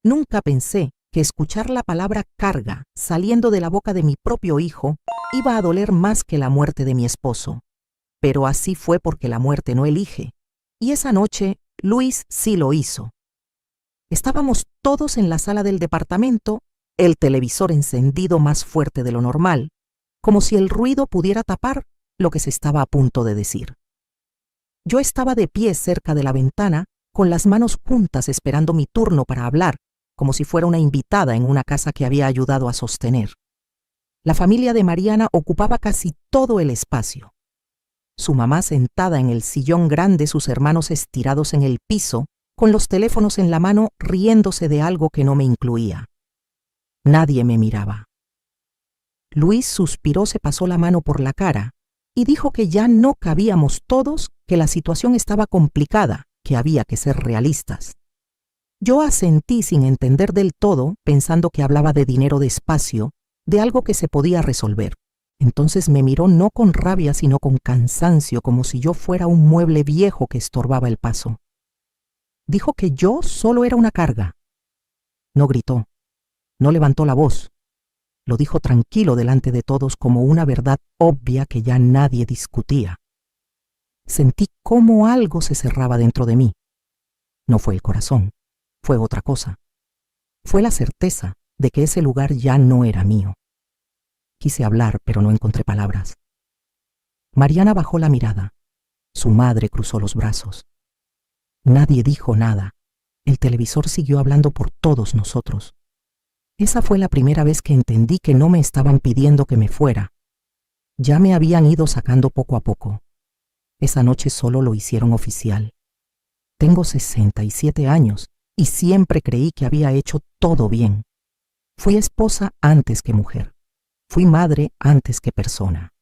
Nunca pensé que escuchar la palabra carga saliendo de la boca de mi propio hijo iba a doler más que la muerte de mi esposo. Pero así fue porque la muerte no elige. Y esa noche, Luis sí lo hizo. Estábamos todos en la sala del departamento, el televisor encendido más fuerte de lo normal, como si el ruido pudiera tapar lo que se estaba a punto de decir. Yo estaba de pie cerca de la ventana, con las manos juntas esperando mi turno para hablar, como si fuera una invitada en una casa que había ayudado a sostener. La familia de Mariana ocupaba casi todo el espacio. Su mamá sentada en el sillón grande, sus hermanos estirados en el piso, con los teléfonos en la mano riéndose de algo que no me incluía. Nadie me miraba. Luis suspiró, se pasó la mano por la cara y dijo que ya no cabíamos todos, que la situación estaba complicada, que había que ser realistas. Yo asentí sin entender del todo, pensando que hablaba de dinero despacio, de algo que se podía resolver. Entonces me miró no con rabia, sino con cansancio, como si yo fuera un mueble viejo que estorbaba el paso. Dijo que yo solo era una carga. No gritó, no levantó la voz. Lo dijo tranquilo delante de todos como una verdad obvia que ya nadie discutía. Sentí cómo algo se cerraba dentro de mí. No fue el corazón, fue otra cosa. Fue la certeza de que ese lugar ya no era mío. Quise hablar, pero no encontré palabras. Mariana bajó la mirada. Su madre cruzó los brazos. Nadie dijo nada. El televisor siguió hablando por todos nosotros. Esa fue la primera vez que entendí que no me estaban pidiendo que me fuera. Ya me habían ido sacando poco a poco. Esa noche solo lo hicieron oficial. Tengo 67 años y siempre creí que había hecho todo bien. Fui esposa antes que mujer. Fui madre antes que persona.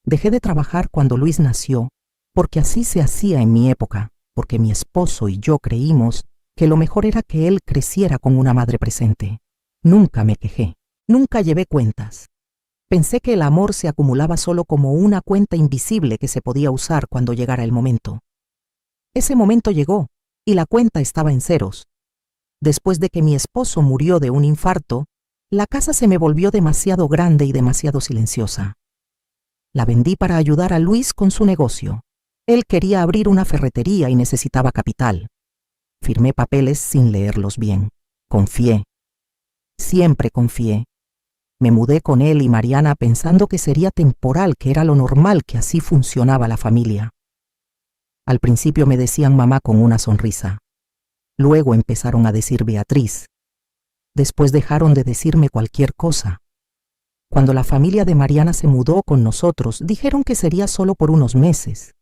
Dejé de trabajar cuando Luis nació, porque así se hacía en mi época, porque mi esposo y yo creímos que lo mejor era que él creciera con una madre presente. Nunca me quejé, nunca llevé cuentas. Pensé que el amor se acumulaba solo como una cuenta invisible que se podía usar cuando llegara el momento. Ese momento llegó y la cuenta estaba en ceros. Después de que mi esposo murió de un infarto, la casa se me volvió demasiado grande y demasiado silenciosa. La vendí para ayudar a Luis con su negocio. Él quería abrir una ferretería y necesitaba capital. Firmé papeles sin leerlos bien. Confié. Siempre confié. Me mudé con él y Mariana pensando que sería temporal, que era lo normal, que así funcionaba la familia. Al principio me decían mamá con una sonrisa. Luego empezaron a decir Beatriz. Después dejaron de decirme cualquier cosa. Cuando la familia de Mariana se mudó con nosotros, dijeron que sería solo por unos meses.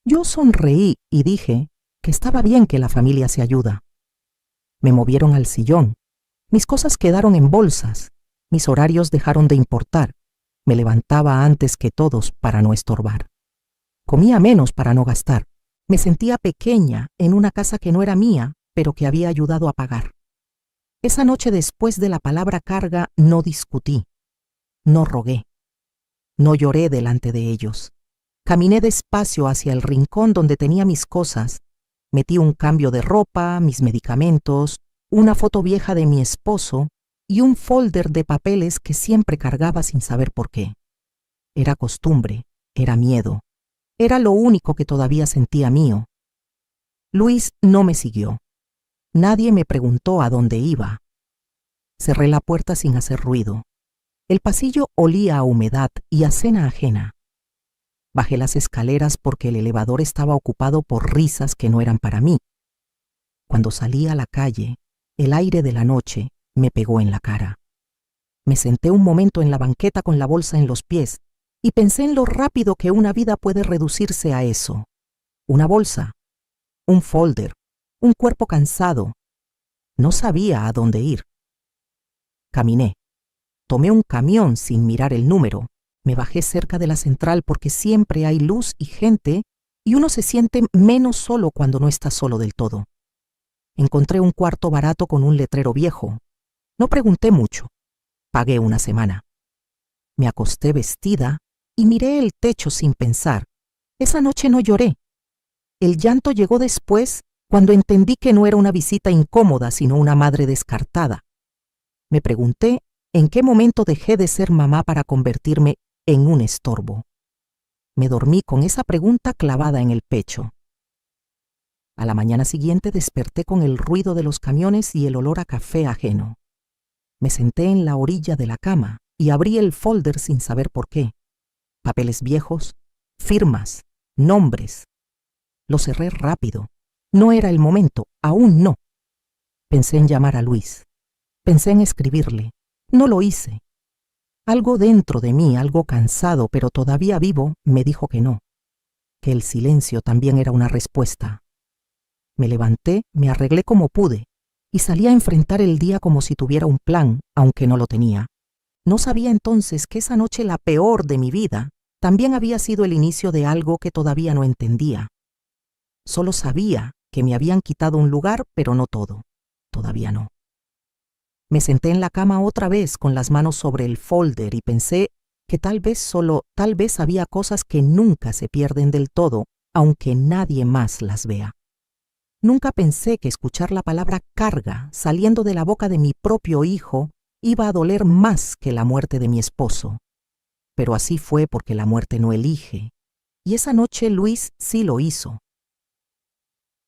Yo sonreí y dije que estaba bien que la familia se ayuda. Me movieron al sillón. Mis cosas quedaron en bolsas. Mis horarios dejaron de importar. Me levantaba antes que todos para no estorbar. Comía menos para no gastar. Me sentía pequeña en una casa que no era mía, pero que había ayudado a pagar. Esa noche, después de la palabra carga, no discutí. No rogué. No lloré delante de ellos. Caminé despacio hacia el rincón donde tenía mis cosas. Metí un cambio de ropa, mis medicamentos, una foto vieja de mi esposo y un folder de papeles que siempre cargaba sin saber por qué. Era costumbre, era miedo. Era lo único que todavía sentía mío. Luis no me siguió. Nadie me preguntó a dónde iba. Cerré la puerta sin hacer ruido. El pasillo olía a humedad y a cena ajena. Bajé las escaleras porque el elevador estaba ocupado por risas que no eran para mí. Cuando salí a la calle, el aire de la noche me pegó en la cara. Me senté un momento en la banqueta con la bolsa en los pies y pensé en lo rápido que una vida puede reducirse a eso. Una bolsa, un folder, un cuerpo cansado. No sabía a dónde ir. Caminé. Tomé un camión sin mirar el número. Me bajé cerca de la central porque siempre hay luz y gente y uno se siente menos solo cuando no está solo del todo. Encontré un cuarto barato con un letrero viejo. No pregunté mucho. Pagué una semana. Me acosté vestida y miré el techo sin pensar. Esa noche no lloré. El llanto llegó después, cuando entendí que no era una visita incómoda, sino una madre descartada. Me pregunté en qué momento dejé de ser mamá para convertirme en un estorbo. Me dormí con esa pregunta clavada en el pecho. A la mañana siguiente desperté con el ruido de los camiones y el olor a café ajeno. Me senté en la orilla de la cama y abrí el folder sin saber por qué. Papeles viejos, firmas, nombres. Lo cerré rápido. No era el momento, aún no. Pensé en llamar a Luis. Pensé en escribirle. No lo hice. Algo dentro de mí, algo cansado pero todavía vivo, me dijo que no. Que el silencio también era una respuesta. Me levanté, me arreglé como pude y salí a enfrentar el día como si tuviera un plan, aunque no lo tenía. No sabía entonces que esa noche, la peor de mi vida, también había sido el inicio de algo que todavía no entendía. Solo sabía que me habían quitado un lugar, pero no todo. Todavía no. Me senté en la cama otra vez con las manos sobre el folder y pensé que tal vez había cosas que nunca se pierden del todo, aunque nadie más las vea. Nunca pensé que escuchar la palabra carga saliendo de la boca de mi propio hijo iba a doler más que la muerte de mi esposo. Pero así fue porque la muerte no elige. Y esa noche Luis sí lo hizo.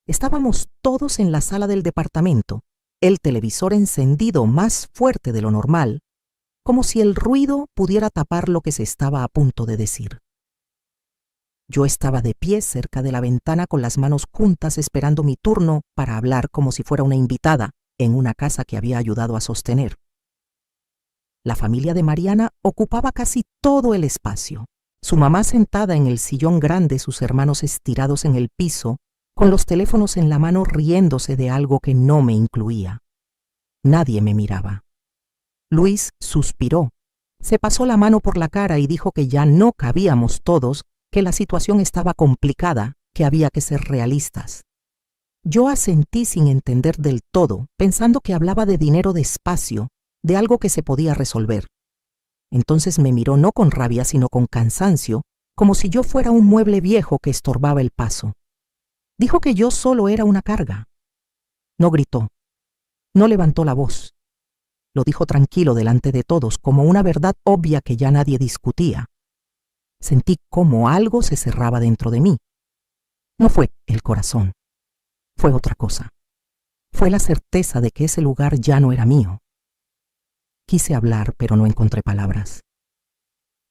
Estábamos todos en la sala del departamento, el televisor encendido más fuerte de lo normal, como si el ruido pudiera tapar lo que se estaba a punto de decir. Yo estaba de pie cerca de la ventana con las manos juntas esperando mi turno para hablar como si fuera una invitada en una casa que había ayudado a sostener. La familia de Mariana ocupaba casi todo el espacio. Su mamá sentada en el sillón grande, sus hermanos estirados en el piso, con los teléfonos en la mano riéndose de algo que no me incluía. Nadie me miraba. Luis suspiró, se pasó la mano por la cara y dijo que ya no cabíamos todos, que la situación estaba complicada, que había que ser realistas. Yo asentí sin entender del todo, pensando que hablaba de dinero despacio, de algo que se podía resolver. Entonces me miró no con rabia, sino con cansancio, como si yo fuera un mueble viejo que estorbaba el paso. Dijo que yo solo era una carga. No gritó, no levantó la voz. Lo dijo tranquilo delante de todos, como una verdad obvia que ya nadie discutía. Sentí como algo se cerraba dentro de mí. No fue el corazón, fue otra cosa. Fue la certeza de que ese lugar ya no era mío. Quise hablar, pero no encontré palabras.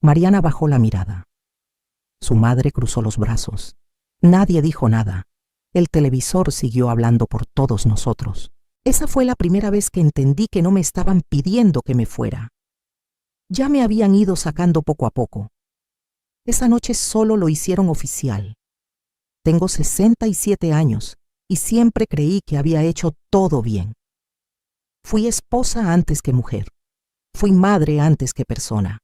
Mariana bajó la mirada. Su madre cruzó los brazos. Nadie dijo nada. El televisor siguió hablando por todos nosotros. Esa fue la primera vez que entendí que no me estaban pidiendo que me fuera. Ya me habían ido sacando poco a poco. Esa noche solo lo hicieron oficial. Tengo 67 años y siempre creí que había hecho todo bien. Fui esposa antes que mujer. Fui madre antes que persona.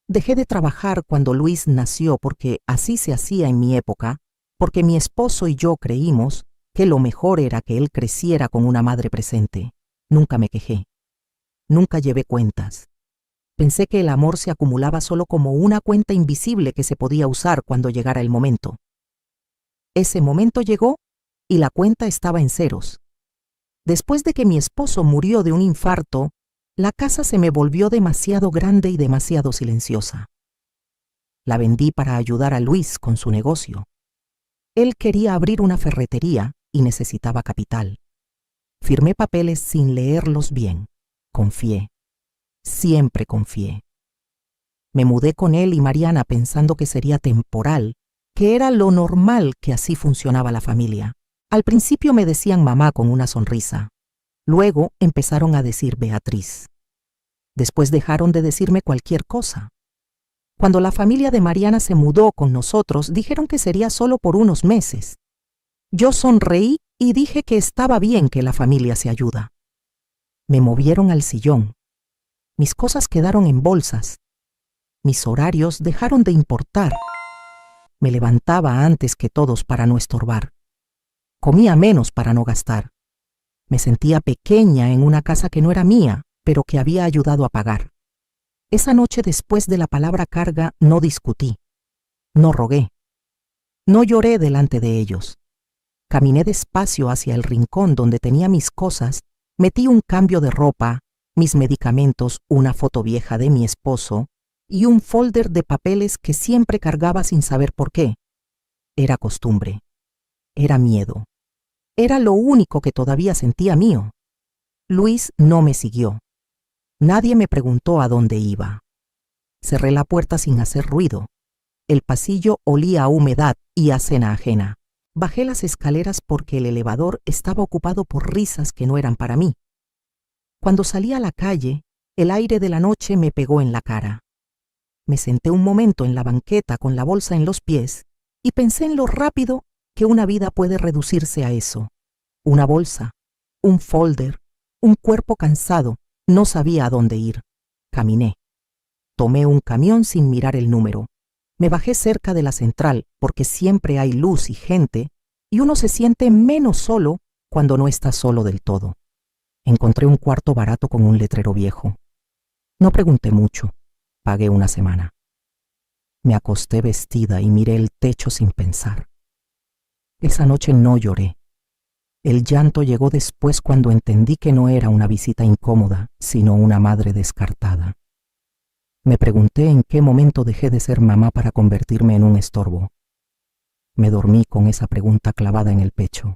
Dejé de trabajar cuando Luis nació porque así se hacía en mi época, porque mi esposo y yo creímos que lo mejor era que él creciera con una madre presente. Nunca me quejé. Nunca llevé cuentas. Pensé que el amor se acumulaba solo como una cuenta invisible que se podía usar cuando llegara el momento. Ese momento llegó y la cuenta estaba en ceros. Después de que mi esposo murió de un infarto, la casa se me volvió demasiado grande y demasiado silenciosa. La vendí para ayudar a Luis con su negocio. Él quería abrir una ferretería y necesitaba capital. Firmé papeles sin leerlos bien. Confié. Siempre confié. Me mudé con él y Mariana pensando que sería temporal, que era lo normal, que así funcionaba la familia. Al principio me decían mamá con una sonrisa. Luego empezaron a decir Beatriz. Después dejaron de decirme cualquier cosa. Cuando la familia de Mariana se mudó con nosotros, dijeron que sería solo por unos meses. Yo sonreí y dije que estaba bien que la familia se ayuda. Me movieron al sillón. Mis cosas quedaron en bolsas. Mis horarios dejaron de importar. Me levantaba antes que todos para no estorbar. Comía menos para no gastar. Me sentía pequeña en una casa que no era mía, pero que había ayudado a pagar. Esa noche, después de la palabra carga, no discutí. No rogué. No lloré delante de ellos. Caminé despacio hacia el rincón donde tenía mis cosas, metí un cambio de ropa, mis medicamentos, una foto vieja de mi esposo y un folder de papeles que siempre cargaba sin saber por qué. Era costumbre. Era miedo. Era lo único que todavía sentía mío. Luis no me siguió. Nadie me preguntó a dónde iba. Cerré la puerta sin hacer ruido. El pasillo olía a humedad y a cena ajena. Bajé las escaleras porque el elevador estaba ocupado por risas que no eran para mí. Cuando salí a la calle, el aire de la noche me pegó en la cara. Me senté un momento en la banqueta con la bolsa en los pies y pensé en lo rápido que una vida puede reducirse a eso. Una bolsa, un folder, un cuerpo cansado. No sabía a dónde ir. Caminé. Tomé un camión sin mirar el número. Me bajé cerca de la central porque siempre hay luz y gente y uno se siente menos solo cuando no está solo del todo. Encontré un cuarto barato con un letrero viejo. No pregunté mucho. Pagué una semana. Me acosté vestida y miré el techo sin pensar. Esa noche no lloré. El llanto llegó después cuando entendí que no era una visita incómoda, sino una madre descartada. Me pregunté en qué momento dejé de ser mamá para convertirme en un estorbo. Me dormí con esa pregunta clavada en el pecho.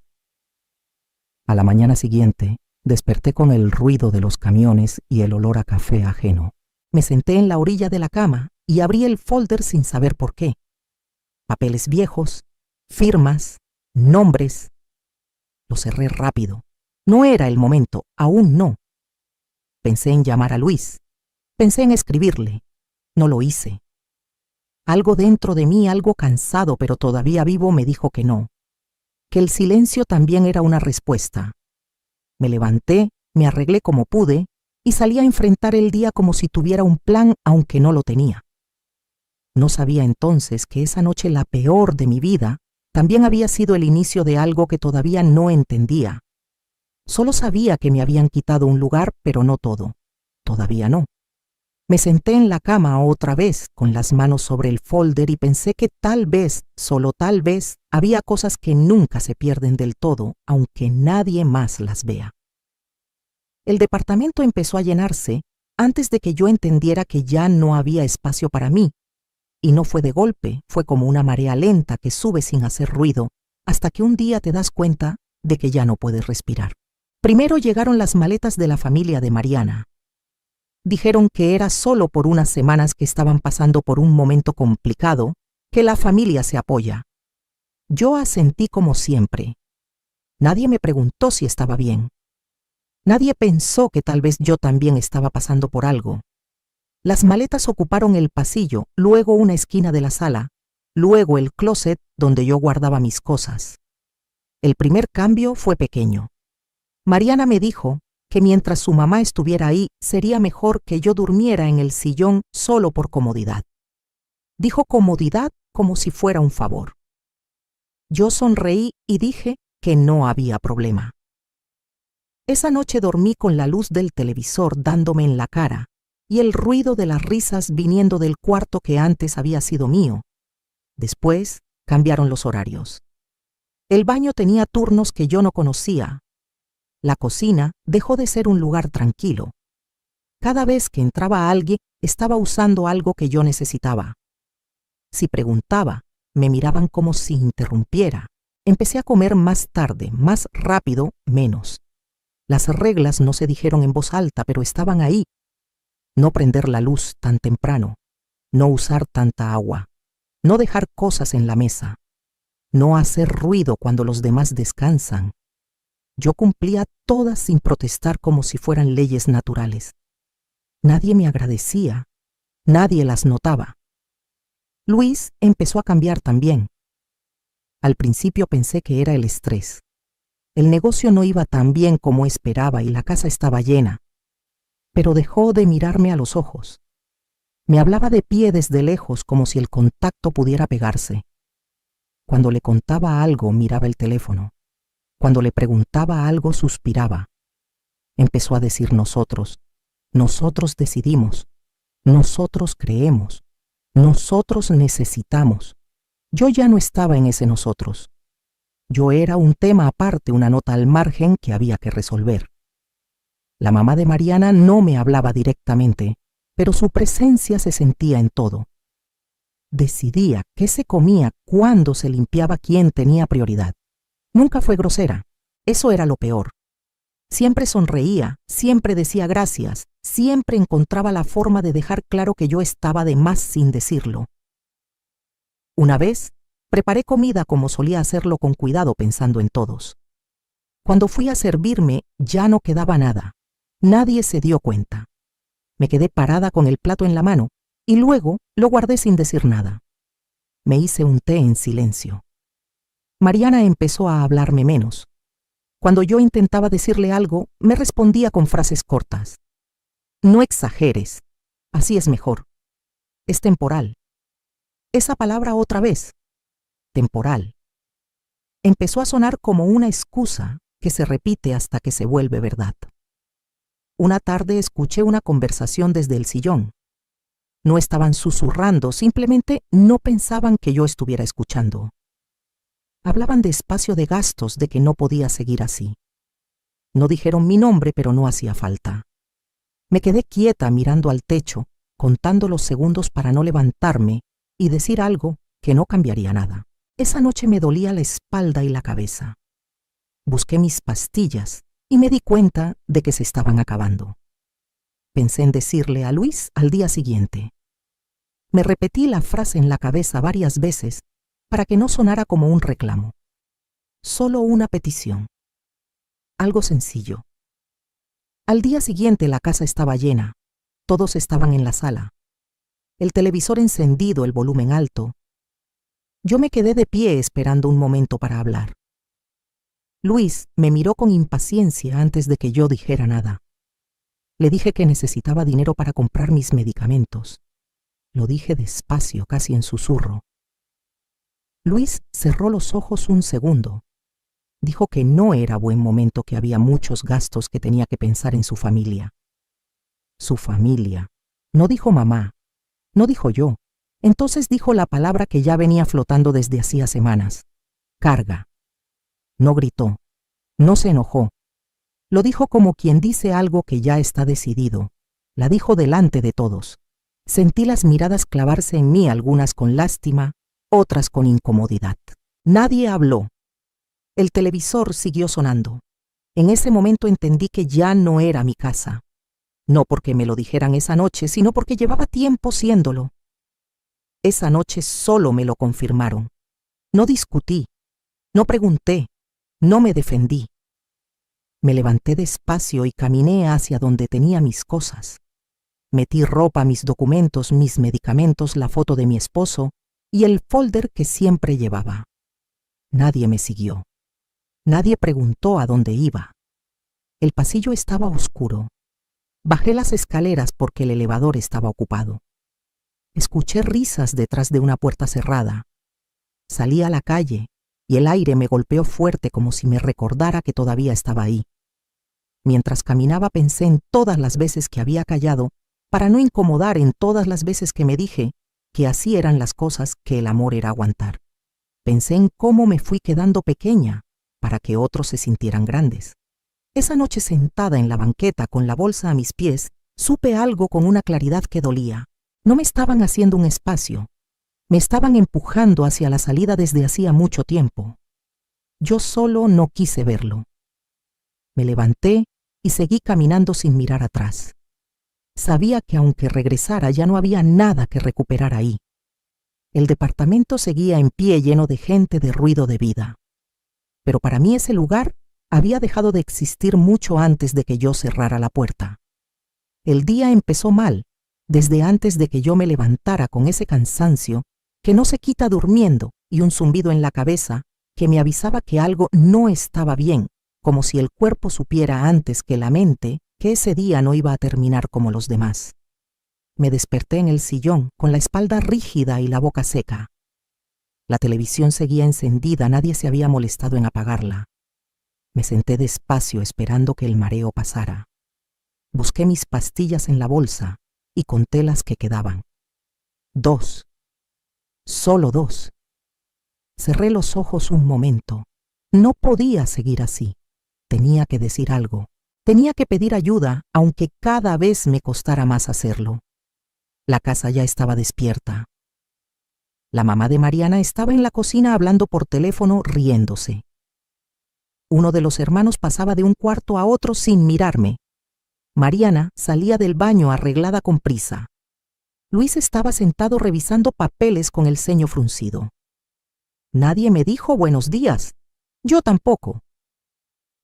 A la mañana siguiente, desperté con el ruido de los camiones y el olor a café ajeno. Me senté en la orilla de la cama y abrí el folder sin saber por qué. Papeles viejos, firmas, nombres. Lo cerré rápido. No era el momento, aún no. Pensé en llamar a Luis. Pensé en escribirle. No lo hice. Algo dentro de mí, algo cansado pero todavía vivo, me dijo que no. Que el silencio también era una respuesta. Me levanté, me arreglé como pude y salí a enfrentar el día como si tuviera un plan, aunque no lo tenía. No sabía entonces que esa noche, la peor de mi vida, también había sido el inicio de algo que todavía no entendía. Solo sabía que me habían quitado un lugar, pero no todo. Todavía no. Me senté en la cama otra vez, con las manos sobre el folder y pensé que tal vez, solo tal vez, había cosas que nunca se pierden del todo, aunque nadie más las vea. El departamento empezó a llenarse antes de que yo entendiera que ya no había espacio para mí. Y no fue de golpe, fue como una marea lenta que sube sin hacer ruido, hasta que un día te das cuenta de que ya no puedes respirar. Primero llegaron las maletas de la familia de Mariana. Dijeron que era solo por unas semanas, que estaban pasando por un momento complicado, que la familia se apoya. Yo asentí como siempre. Nadie me preguntó si estaba bien. Nadie pensó que tal vez yo también estaba pasando por algo. Las maletas ocuparon el pasillo, luego una esquina de la sala, luego el closet donde yo guardaba mis cosas. El primer cambio fue pequeño. Mariana me dijo que mientras su mamá estuviera ahí, sería mejor que yo durmiera en el sillón solo por comodidad. Dijo comodidad como si fuera un favor. Yo sonreí y dije que no había problema. Esa noche dormí con la luz del televisor dándome en la cara y el ruido de las risas viniendo del cuarto que antes había sido mío. Después cambiaron los horarios. El baño tenía turnos que yo no conocía. La cocina dejó de ser un lugar tranquilo. Cada vez que entraba alguien, estaba usando algo que yo necesitaba. Si preguntaba, me miraban como si interrumpiera. Empecé a comer más tarde, más rápido, menos. Las reglas no se dijeron en voz alta, pero estaban ahí. No prender la luz tan temprano, no usar tanta agua, no dejar cosas en la mesa, no hacer ruido cuando los demás descansan. Yo cumplía todas sin protestar, como si fueran leyes naturales. Nadie me agradecía, nadie las notaba. Luis empezó a cambiar también. Al principio pensé que era el estrés. El negocio no iba tan bien como esperaba y la casa estaba llena. Pero dejó de mirarme a los ojos. Me hablaba de pie desde lejos, como si el contacto pudiera pegarse. Cuando le contaba algo, miraba el teléfono. Cuando le preguntaba algo, suspiraba. Empezó a decir nosotros. Nosotros decidimos. Nosotros creemos. Nosotros necesitamos. Yo ya no estaba en ese nosotros. Yo era un tema aparte, una nota al margen que había que resolver. La mamá de Mariana no me hablaba directamente, pero su presencia se sentía en todo. Decidía qué se comía, cuándo se limpiaba, quién tenía prioridad. Nunca fue grosera. Eso era lo peor. Siempre sonreía, siempre decía gracias, siempre encontraba la forma de dejar claro que yo estaba de más sin decirlo. Una vez, preparé comida como solía hacerlo con cuidado pensando en todos. Cuando fui a servirme, ya no quedaba nada. Nadie se dio cuenta. Me quedé parada con el plato en la mano y luego lo guardé sin decir nada. Me hice un té en silencio. Mariana empezó a hablarme menos. Cuando yo intentaba decirle algo, me respondía con frases cortas. No exageres. Así es mejor. Es temporal. Esa palabra otra vez. Temporal. Empezó a sonar como una excusa que se repite hasta que se vuelve verdad. Una tarde escuché una conversación desde el sillón. No estaban susurrando, simplemente no pensaban que yo estuviera escuchando. Hablaban de espacio de gastos, de que no podía seguir así. No dijeron mi nombre, pero no hacía falta. Me quedé quieta mirando al techo, contando los segundos para no levantarme y decir algo que no cambiaría nada. Esa noche me dolía la espalda y la cabeza. Busqué mis pastillas y me di cuenta de que se estaban acabando. Pensé en decirle a Luis al día siguiente. Me repetí la frase en la cabeza varias veces para que no sonara como un reclamo. Solo una petición. Algo sencillo. Al día siguiente la casa estaba llena. Todos estaban en la sala. El televisor encendido, el volumen alto. Yo me quedé de pie esperando un momento para hablar. Luis me miró con impaciencia antes de que yo dijera nada. Le dije que necesitaba dinero para comprar mis medicamentos. Lo dije despacio, casi en susurro. Luis cerró los ojos un segundo. Dijo que no era buen momento, que había muchos gastos, que tenía que pensar en su familia. Su familia. No dijo mamá. No dijo yo. Entonces dijo la palabra que ya venía flotando desde hacía semanas. Carga. No gritó. No se enojó. Lo dijo como quien dice algo que ya está decidido. La dijo delante de todos. Sentí las miradas clavarse en mí, algunas con lástima, otras con incomodidad. Nadie habló. El televisor siguió sonando. En ese momento entendí que ya no era mi casa. No porque me lo dijeran esa noche, sino porque llevaba tiempo siéndolo. Esa noche solo me lo confirmaron. No discutí, no pregunté, no me defendí. Me levanté despacio y caminé hacia donde tenía mis cosas. Metí ropa, mis documentos, mis medicamentos, la foto de mi esposo y el folder que siempre llevaba. Nadie me siguió. Nadie preguntó a dónde iba. El pasillo estaba oscuro. Bajé las escaleras porque el elevador estaba ocupado. Escuché risas detrás de una puerta cerrada. Salí a la calle y el aire me golpeó fuerte como si me recordara que todavía estaba ahí. Mientras caminaba pensé en todas las veces que había callado para no incomodar, en todas las veces que me dije que así eran las cosas, que el amor era aguantar. Pensé en cómo me fui quedando pequeña para que otros se sintieran grandes. Esa noche sentada en la banqueta con la bolsa a mis pies, supe algo con una claridad que dolía. No me estaban haciendo un espacio. Me estaban empujando hacia la salida desde hacía mucho tiempo. Yo solo no quise verlo. Me levanté y seguí caminando sin mirar atrás. Sabía que aunque regresara ya no había nada que recuperar ahí. El departamento seguía en pie, lleno de gente, de ruido, de vida. Pero para mí ese lugar había dejado de existir mucho antes de que yo cerrara la puerta. El día empezó mal, desde antes de que yo me levantara, con ese cansancio que no se quita durmiendo y un zumbido en la cabeza que me avisaba que algo no estaba bien, como si el cuerpo supiera antes que la mente que ese día no iba a terminar como los demás. Me desperté en el sillón, con la espalda rígida y la boca seca. La televisión seguía encendida, nadie se había molestado en apagarla. Me senté despacio esperando que el mareo pasara. Busqué mis pastillas en la bolsa y conté las que quedaban. 2. Solo 2. Cerré los ojos un momento. No podía seguir así. Tenía que decir algo. Tenía que pedir ayuda, aunque cada vez me costara más hacerlo. La casa ya estaba despierta. La mamá de Mariana estaba en la cocina hablando por teléfono, riéndose. Uno de los hermanos pasaba de un cuarto a otro sin mirarme. Mariana salía del baño arreglada con prisa. Luis estaba sentado revisando papeles con el ceño fruncido. Nadie me dijo buenos días. Yo tampoco.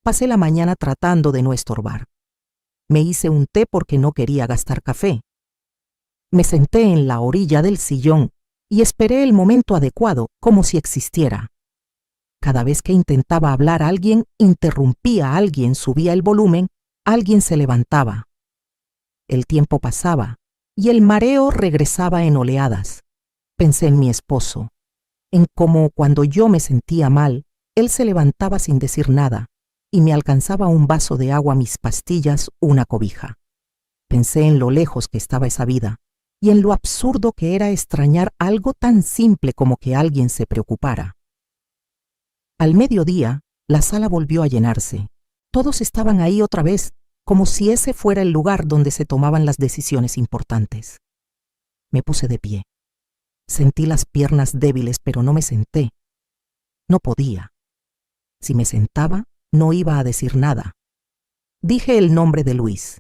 Pasé la mañana tratando de no estorbar. Me hice un té porque no quería gastar café. Me senté en la orilla del sillón y esperé el momento adecuado, como si existiera. Cada vez que intentaba hablar a alguien, interrumpía a alguien, subía el volumen, alguien se levantaba. El tiempo pasaba y el mareo regresaba en oleadas. Pensé en mi esposo, en cómo cuando yo me sentía mal, él se levantaba sin decir nada y me alcanzaba un vaso de agua, mis pastillas, una cobija. Pensé en lo lejos que estaba esa vida y en lo absurdo que era extrañar algo tan simple como que alguien se preocupara. Al mediodía, la sala volvió a llenarse. Todos estaban ahí otra vez, como si ese fuera el lugar donde se tomaban las decisiones importantes. Me puse de pie. Sentí las piernas débiles, pero no me senté. No podía. Si me sentaba, no iba a decir nada. Dije el nombre de Luis.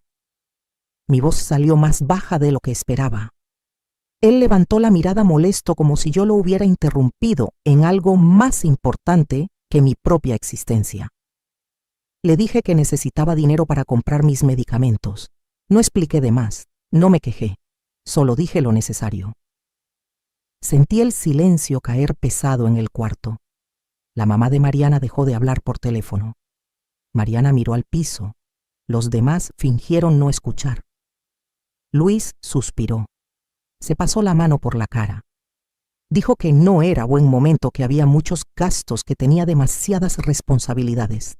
Mi voz salió más baja de lo que esperaba. Él levantó la mirada molesto, como si yo lo hubiera interrumpido en algo más importante que mi propia existencia. Le dije que necesitaba dinero para comprar mis medicamentos. No expliqué de más, no me quejé, solo dije lo necesario. Sentí el silencio caer pesado en el cuarto. La mamá de Mariana dejó de hablar por teléfono. Mariana miró al piso. Los demás fingieron no escuchar. Luis suspiró. Se pasó la mano por la cara. Dijo que no era buen momento, que había muchos gastos, que tenía demasiadas responsabilidades.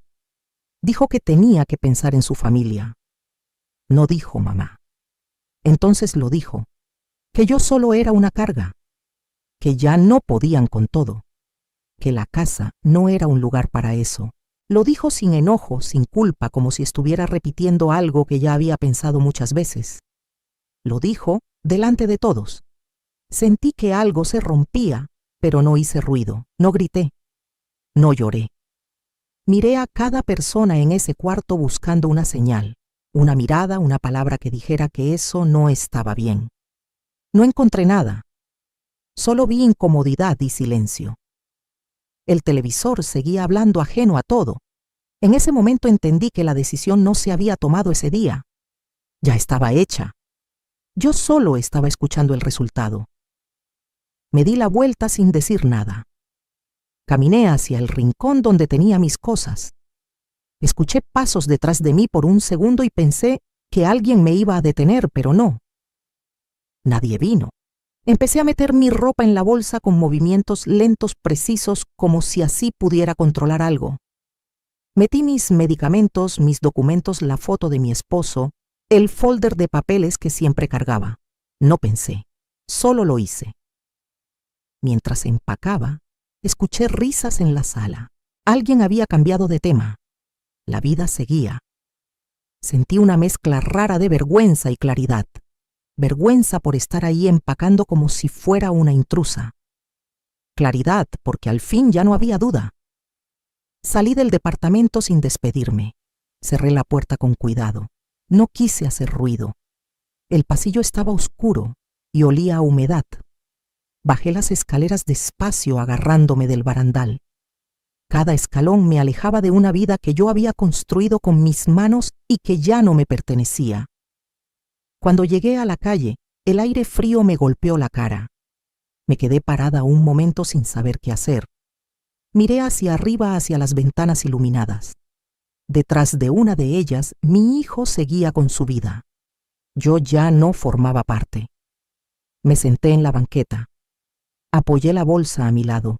Dijo que tenía que pensar en su familia. No dijo mamá. Entonces lo dijo, que yo solo era una carga, que ya no podían con todo, que la casa no era un lugar para eso. Lo dijo sin enojo, sin culpa, como si estuviera repitiendo algo que ya había pensado muchas veces. Lo dijo delante de todos. Sentí que algo se rompía, pero no hice ruido, no grité, no lloré. Miré a cada persona en ese cuarto buscando una señal, una mirada, una palabra que dijera que eso no estaba bien. No encontré nada. Solo vi incomodidad y silencio. El televisor seguía hablando ajeno a todo. En ese momento entendí que la decisión no se había tomado ese día. Ya estaba hecha. Yo solo estaba escuchando el resultado. Me di la vuelta sin decir nada. Caminé hacia el rincón donde tenía mis cosas. Escuché pasos detrás de mí por un segundo y pensé que alguien me iba a detener, pero no. Nadie vino. Empecé a meter mi ropa en la bolsa con movimientos lentos, precisos, como si así pudiera controlar algo. Metí mis medicamentos, mis documentos, la foto de mi esposo, el folder de papeles que siempre cargaba. No pensé, solo lo hice. Mientras empacaba, escuché risas en la sala. Alguien había cambiado de tema. La vida seguía. Sentí una mezcla rara de vergüenza y claridad. Vergüenza por estar ahí empacando como si fuera una intrusa. Claridad porque al fin ya no había duda. Salí del departamento sin despedirme. Cerré la puerta con cuidado. No quise hacer ruido. El pasillo estaba oscuro y olía a humedad. Bajé las escaleras despacio, agarrándome del barandal. Cada escalón me alejaba de una vida que yo había construido con mis manos y que ya no me pertenecía. Cuando llegué a la calle, el aire frío me golpeó la cara. Me quedé parada un momento sin saber qué hacer. Miré hacia arriba, hacia las ventanas iluminadas. Detrás de una de ellas, mi hijo seguía con su vida. Yo ya no formaba parte. Me senté en la banqueta. Apoyé la bolsa a mi lado.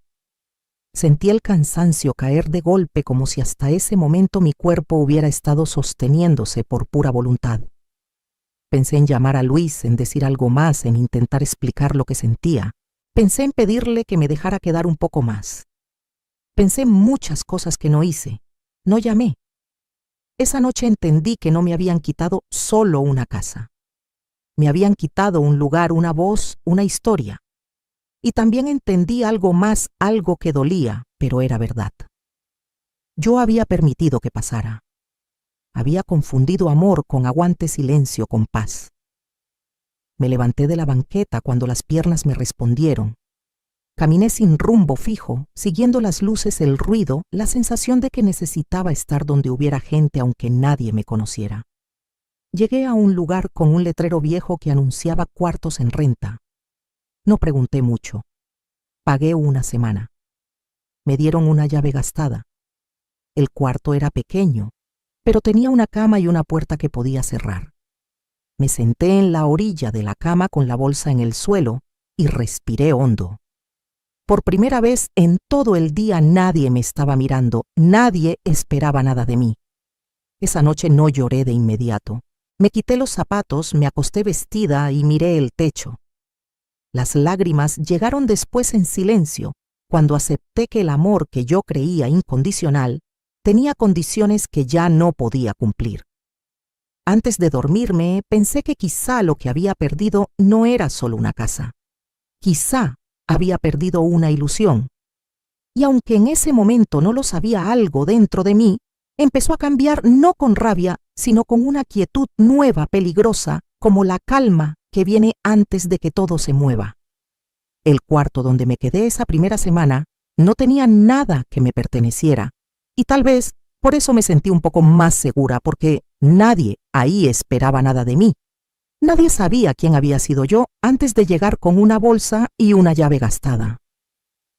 Sentí el cansancio caer de golpe, como si hasta ese momento mi cuerpo hubiera estado sosteniéndose por pura voluntad. Pensé en llamar a Luis, en decir algo más, en intentar explicar lo que sentía. Pensé en pedirle que me dejara quedar un poco más. Pensé muchas cosas que no hice. No llamé. Esa noche entendí que no me habían quitado solo una casa. Me habían quitado un lugar, una voz, una historia. Y también entendí algo más, algo que dolía, pero era verdad. Yo había permitido que pasara. Había confundido amor con aguante, silencio con paz. Me levanté de la banqueta cuando las piernas me respondieron. Caminé sin rumbo fijo, siguiendo las luces, el ruido, la sensación de que necesitaba estar donde hubiera gente aunque nadie me conociera. Llegué a un lugar con un letrero viejo que anunciaba cuartos en renta. No pregunté mucho. Pagué una semana. Me dieron una llave gastada. El cuarto era pequeño, pero tenía una cama y una puerta que podía cerrar. Me senté en la orilla de la cama con la bolsa en el suelo y respiré hondo. Por primera vez en todo el día nadie me estaba mirando, nadie esperaba nada de mí. Esa noche no lloré de inmediato. Me quité los zapatos, me acosté vestida y miré el techo. Las lágrimas llegaron después en silencio, cuando acepté que el amor que yo creía incondicional tenía condiciones que ya no podía cumplir. Antes de dormirme, pensé que quizá lo que había perdido no era solo una casa. Quizá había perdido una ilusión. Y aunque en ese momento no lo sabía, algo dentro de mí empezó a cambiar, no con rabia, sino con una quietud nueva, peligrosa, como la calma que viene antes de que todo se mueva. El cuarto donde me quedé esa primera semana no tenía nada que me perteneciera, y tal vez por eso me sentí un poco más segura, porque nadie ahí esperaba nada de mí. Nadie sabía quién había sido yo antes de llegar con una bolsa y una llave gastada.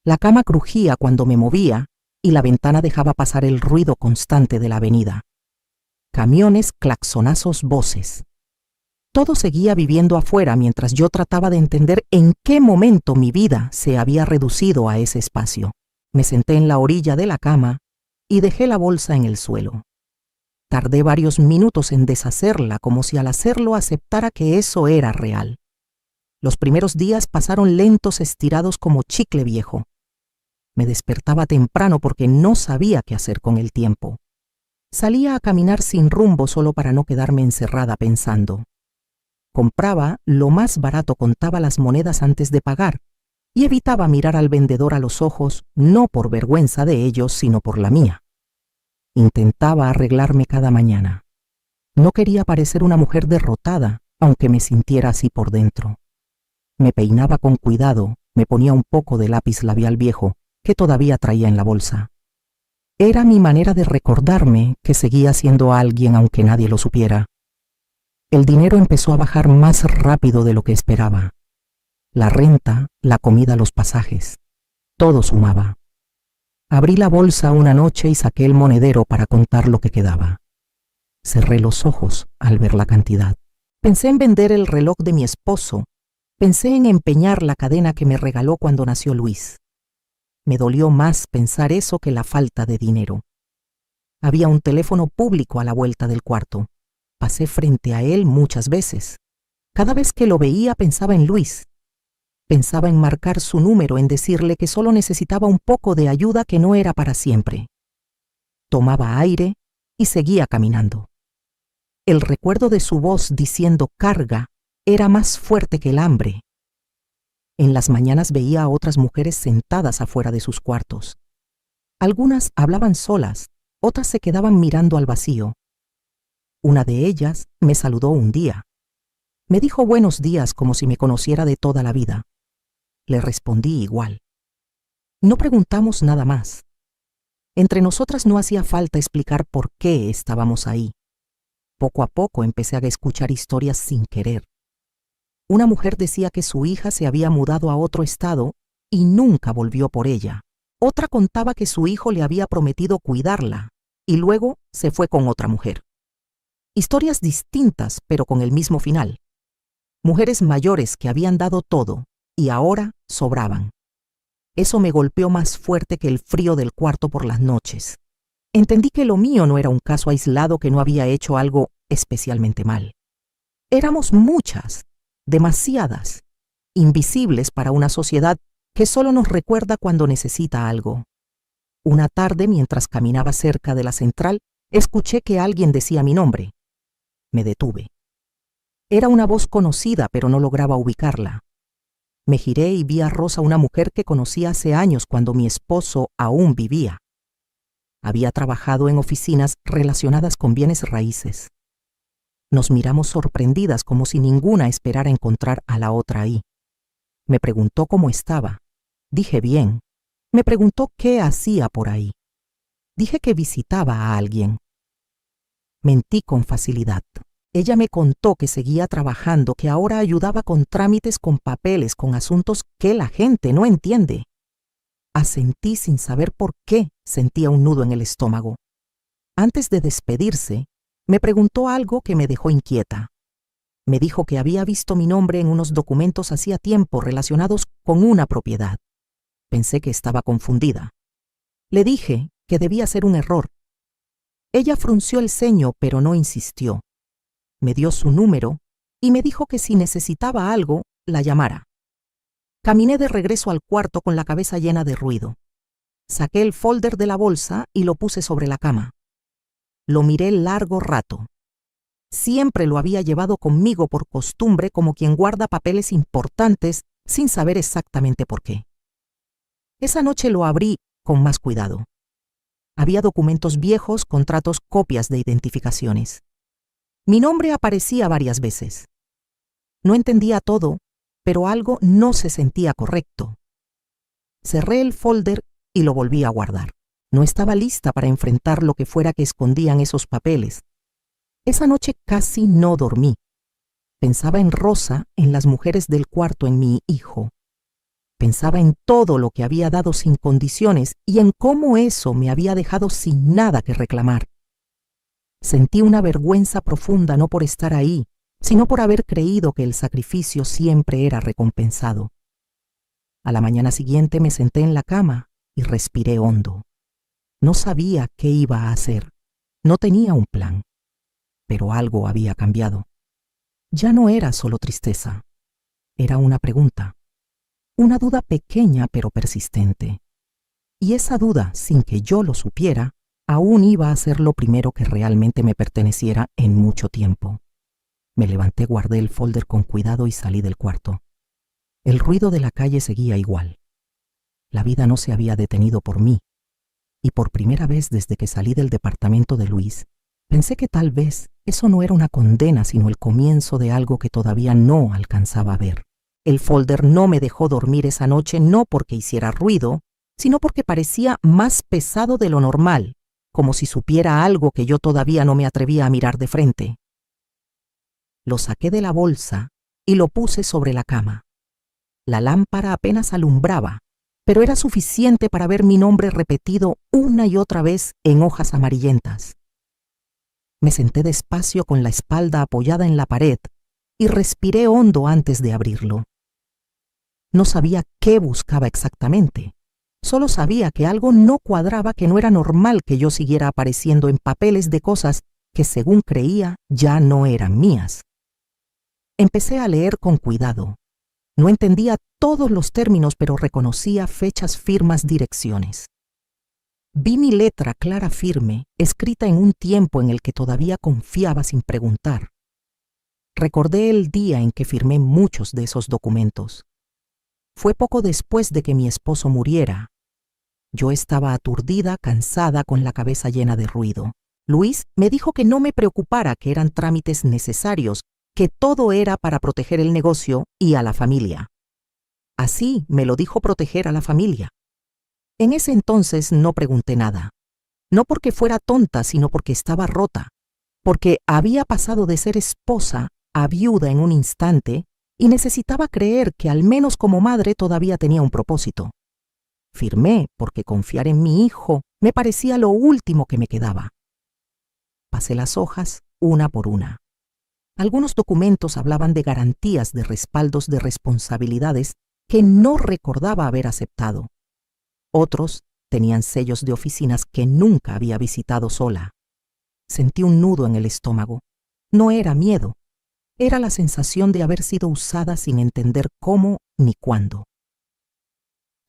La cama crujía cuando me movía y la ventana dejaba pasar el ruido constante de la avenida. Camiones, claxonazos, voces. Todo seguía viviendo afuera mientras yo trataba de entender en qué momento mi vida se había reducido a ese espacio. Me senté en la orilla de la cama y dejé la bolsa en el suelo. Tardé varios minutos en deshacerla, como si al hacerlo aceptara que eso era real. Los primeros días pasaron lentos, estirados como chicle viejo. Me despertaba temprano porque no sabía qué hacer con el tiempo. Salía a caminar sin rumbo solo para no quedarme encerrada pensando. Compraba lo más barato, contaba las monedas antes de pagar y evitaba mirar al vendedor a los ojos, no por vergüenza de ellos, sino por la mía. Intentaba arreglarme cada mañana. No quería parecer una mujer derrotada, aunque me sintiera así por dentro. Me peinaba con cuidado, me ponía un poco de lápiz labial viejo, que todavía traía en la bolsa. Era mi manera de recordarme que seguía siendo alguien aunque nadie lo supiera. El dinero empezó a bajar más rápido de lo que esperaba. La renta, la comida, los pasajes. Todo sumaba. Abrí la bolsa una noche y saqué el monedero para contar lo que quedaba. Cerré los ojos al ver la cantidad. Pensé en vender el reloj de mi esposo. Pensé en empeñar la cadena que me regaló cuando nació Luis. Me dolió más pensar eso que la falta de dinero. Había un teléfono público a la vuelta del cuarto. Pasé frente a él muchas veces. Cada vez que lo veía pensaba en Luis. Pensaba en marcar su número, en decirle que solo necesitaba un poco de ayuda, que no era para siempre. Tomaba aire y seguía caminando. El recuerdo de su voz diciendo carga era más fuerte que el hambre. En las mañanas veía a otras mujeres sentadas afuera de sus cuartos. Algunas hablaban solas, otras se quedaban mirando al vacío. Una de ellas me saludó un día. Me dijo buenos días como si me conociera de toda la vida. Le respondí igual. No preguntamos nada más. Entre nosotras no hacía falta explicar por qué estábamos ahí. Poco a poco empecé a escuchar historias sin querer. Una mujer decía que su hija se había mudado a otro estado y nunca volvió por ella. Otra contaba que su hijo le había prometido cuidarla y luego se fue con otra mujer. Historias distintas, pero con el mismo final. Mujeres mayores que habían dado todo y ahora sobraban. Eso me golpeó más fuerte que el frío del cuarto por las noches. Entendí que lo mío no era un caso aislado, que no había hecho algo especialmente mal. Éramos muchas, demasiadas, invisibles para una sociedad que solo nos recuerda cuando necesita algo. Una tarde, mientras caminaba cerca de la central, escuché que alguien decía mi nombre. Me detuve. Era una voz conocida, pero no lograba ubicarla. Me giré y vi a Rosa, una mujer que conocí hace años cuando mi esposo aún vivía. Había trabajado en oficinas relacionadas con bienes raíces. Nos miramos sorprendidas, como si ninguna esperara encontrar a la otra ahí. Me preguntó cómo estaba. Dije bien. Me preguntó qué hacía por ahí. Dije que visitaba a alguien. Mentí con facilidad. Ella me contó que seguía trabajando, que ahora ayudaba con trámites, con papeles, con asuntos que la gente no entiende. Asentí sin saber por qué sentía un nudo en el estómago. Antes de despedirse, me preguntó algo que me dejó inquieta. Me dijo que había visto mi nombre en unos documentos hacía tiempo relacionados con una propiedad. Pensé que estaba confundida. Le dije que debía ser un error. Ella frunció el ceño, pero no insistió. Me dio su número y me dijo que si necesitaba algo, la llamara. Caminé de regreso al cuarto con la cabeza llena de ruido. Saqué el folder de la bolsa y lo puse sobre la cama. Lo miré largo rato. Siempre lo había llevado conmigo por costumbre, como quien guarda papeles importantes sin saber exactamente por qué. Esa noche lo abrí con más cuidado. Había documentos viejos, contratos, copias de identificaciones. Mi nombre aparecía varias veces. No entendía todo, pero algo no se sentía correcto. Cerré el folder y lo volví a guardar. No estaba lista para enfrentar lo que fuera que escondían esos papeles. Esa noche casi no dormí. Pensaba en Rosa, en las mujeres del cuarto, en mi hijo. Pensaba en todo lo que había dado sin condiciones y en cómo eso me había dejado sin nada que reclamar. Sentí una vergüenza profunda, no por estar ahí, sino por haber creído que el sacrificio siempre era recompensado. A la mañana siguiente me senté en la cama y respiré hondo. No sabía qué iba a hacer. No tenía un plan. Pero algo había cambiado. Ya no era solo tristeza. Era una pregunta. Una duda pequeña pero persistente. Y esa duda, sin que yo lo supiera, aún iba a ser lo primero que realmente me perteneciera en mucho tiempo. Me levanté, guardé el folder con cuidado y salí del cuarto. El ruido de la calle seguía igual. La vida no se había detenido por mí. Y por primera vez desde que salí del departamento de Luis, pensé que tal vez eso no era una condena, sino el comienzo de algo que todavía no alcanzaba a ver. El folder no me dejó dormir esa noche, no porque hiciera ruido, sino porque parecía más pesado de lo normal, como si supiera algo que yo todavía no me atrevía a mirar de frente. Lo saqué de la bolsa y lo puse sobre la cama. La lámpara apenas alumbraba, pero era suficiente para ver mi nombre repetido una y otra vez en hojas amarillentas. Me senté despacio con la espalda apoyada en la pared y respiré hondo antes de abrirlo. No sabía qué buscaba exactamente. Solo sabía que algo no cuadraba, que no era normal que yo siguiera apareciendo en papeles de cosas que, según creía, ya no eran mías. Empecé a leer con cuidado. No entendía todos los términos, pero reconocía fechas, firmas, direcciones. Vi mi letra clara, firme, escrita en un tiempo en el que todavía confiaba sin preguntar. Recordé el día en que firmé muchos de esos documentos. Fue poco después de que mi esposo muriera. Yo estaba aturdida, cansada, con la cabeza llena de ruido. Luis me dijo que no me preocupara, que eran trámites necesarios, que todo era para proteger el negocio y a la familia. Así me lo dijo, proteger a la familia. En ese entonces no pregunté nada. No porque fuera tonta, sino porque estaba rota. Porque había pasado de ser esposa a viuda en un instante y necesitaba creer que al menos como madre todavía tenía un propósito. Firmé porque confiar en mi hijo me parecía lo último que me quedaba. Pasé las hojas una por una. Algunos documentos hablaban de garantías, de respaldos, de responsabilidades que no recordaba haber aceptado. Otros tenían sellos de oficinas que nunca había visitado sola. Sentí un nudo en el estómago. No era miedo. Era la sensación de haber sido usada sin entender cómo ni cuándo.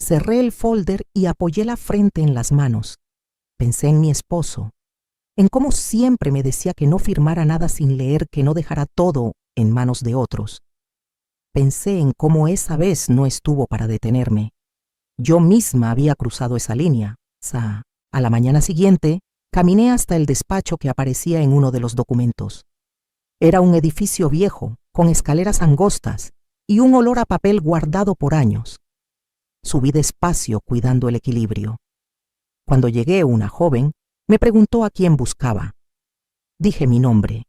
Cerré el folder y apoyé la frente en las manos. Pensé en mi esposo, en cómo siempre me decía que no firmara nada sin leer, que no dejara todo en manos de otros. Pensé en cómo esa vez no estuvo para detenerme. Yo misma había cruzado esa línea. A la mañana siguiente, caminé hasta el despacho que aparecía en uno de los documentos. Era un edificio viejo, con escaleras angostas y un olor a papel guardado por años. Subí despacio, cuidando el equilibrio. Cuando llegué, una joven me preguntó a quién buscaba. Dije mi nombre.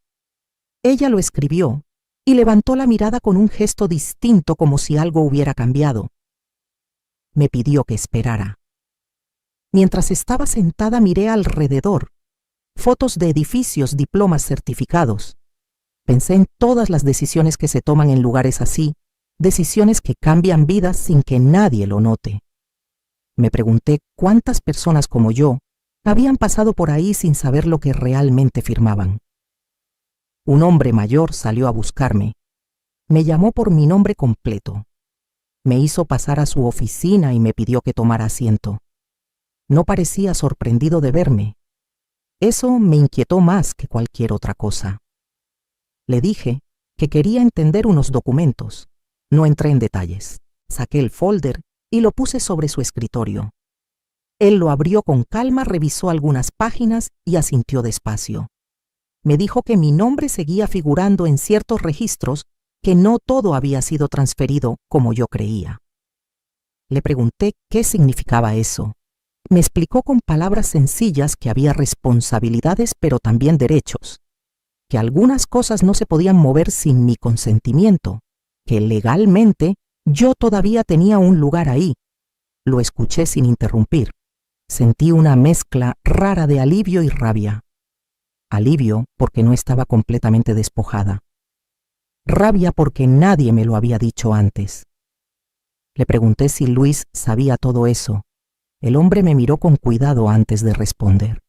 Ella lo escribió y levantó la mirada con un gesto distinto, como si algo hubiera cambiado. Me pidió que esperara. Mientras estaba sentada, miré alrededor. Fotos de edificios, diplomas, certificados. Pensé en todas las decisiones que se toman en lugares así, decisiones que cambian vidas sin que nadie lo note. Me pregunté cuántas personas como yo habían pasado por ahí sin saber lo que realmente firmaban. Un hombre mayor salió a buscarme. Me llamó por mi nombre completo. Me hizo pasar a su oficina y me pidió que tomara asiento. No parecía sorprendido de verme. Eso me inquietó más que cualquier otra cosa. Le dije que quería entender unos documentos. No entré en detalles. Saqué el folder y lo puse sobre su escritorio. Él lo abrió con calma, revisó algunas páginas y asintió despacio. Me dijo que mi nombre seguía figurando en ciertos registros, que no todo había sido transferido como yo creía. Le pregunté qué significaba eso. Me explicó con palabras sencillas que había responsabilidades pero también derechos, que algunas cosas no se podían mover sin mi consentimiento, que legalmente yo todavía tenía un lugar ahí. Lo escuché sin interrumpir. Sentí una mezcla rara de alivio y rabia. Alivio porque no estaba completamente despojada. Rabia porque nadie me lo había dicho antes. Le pregunté si Luis sabía todo eso. El hombre me miró con cuidado antes de responder.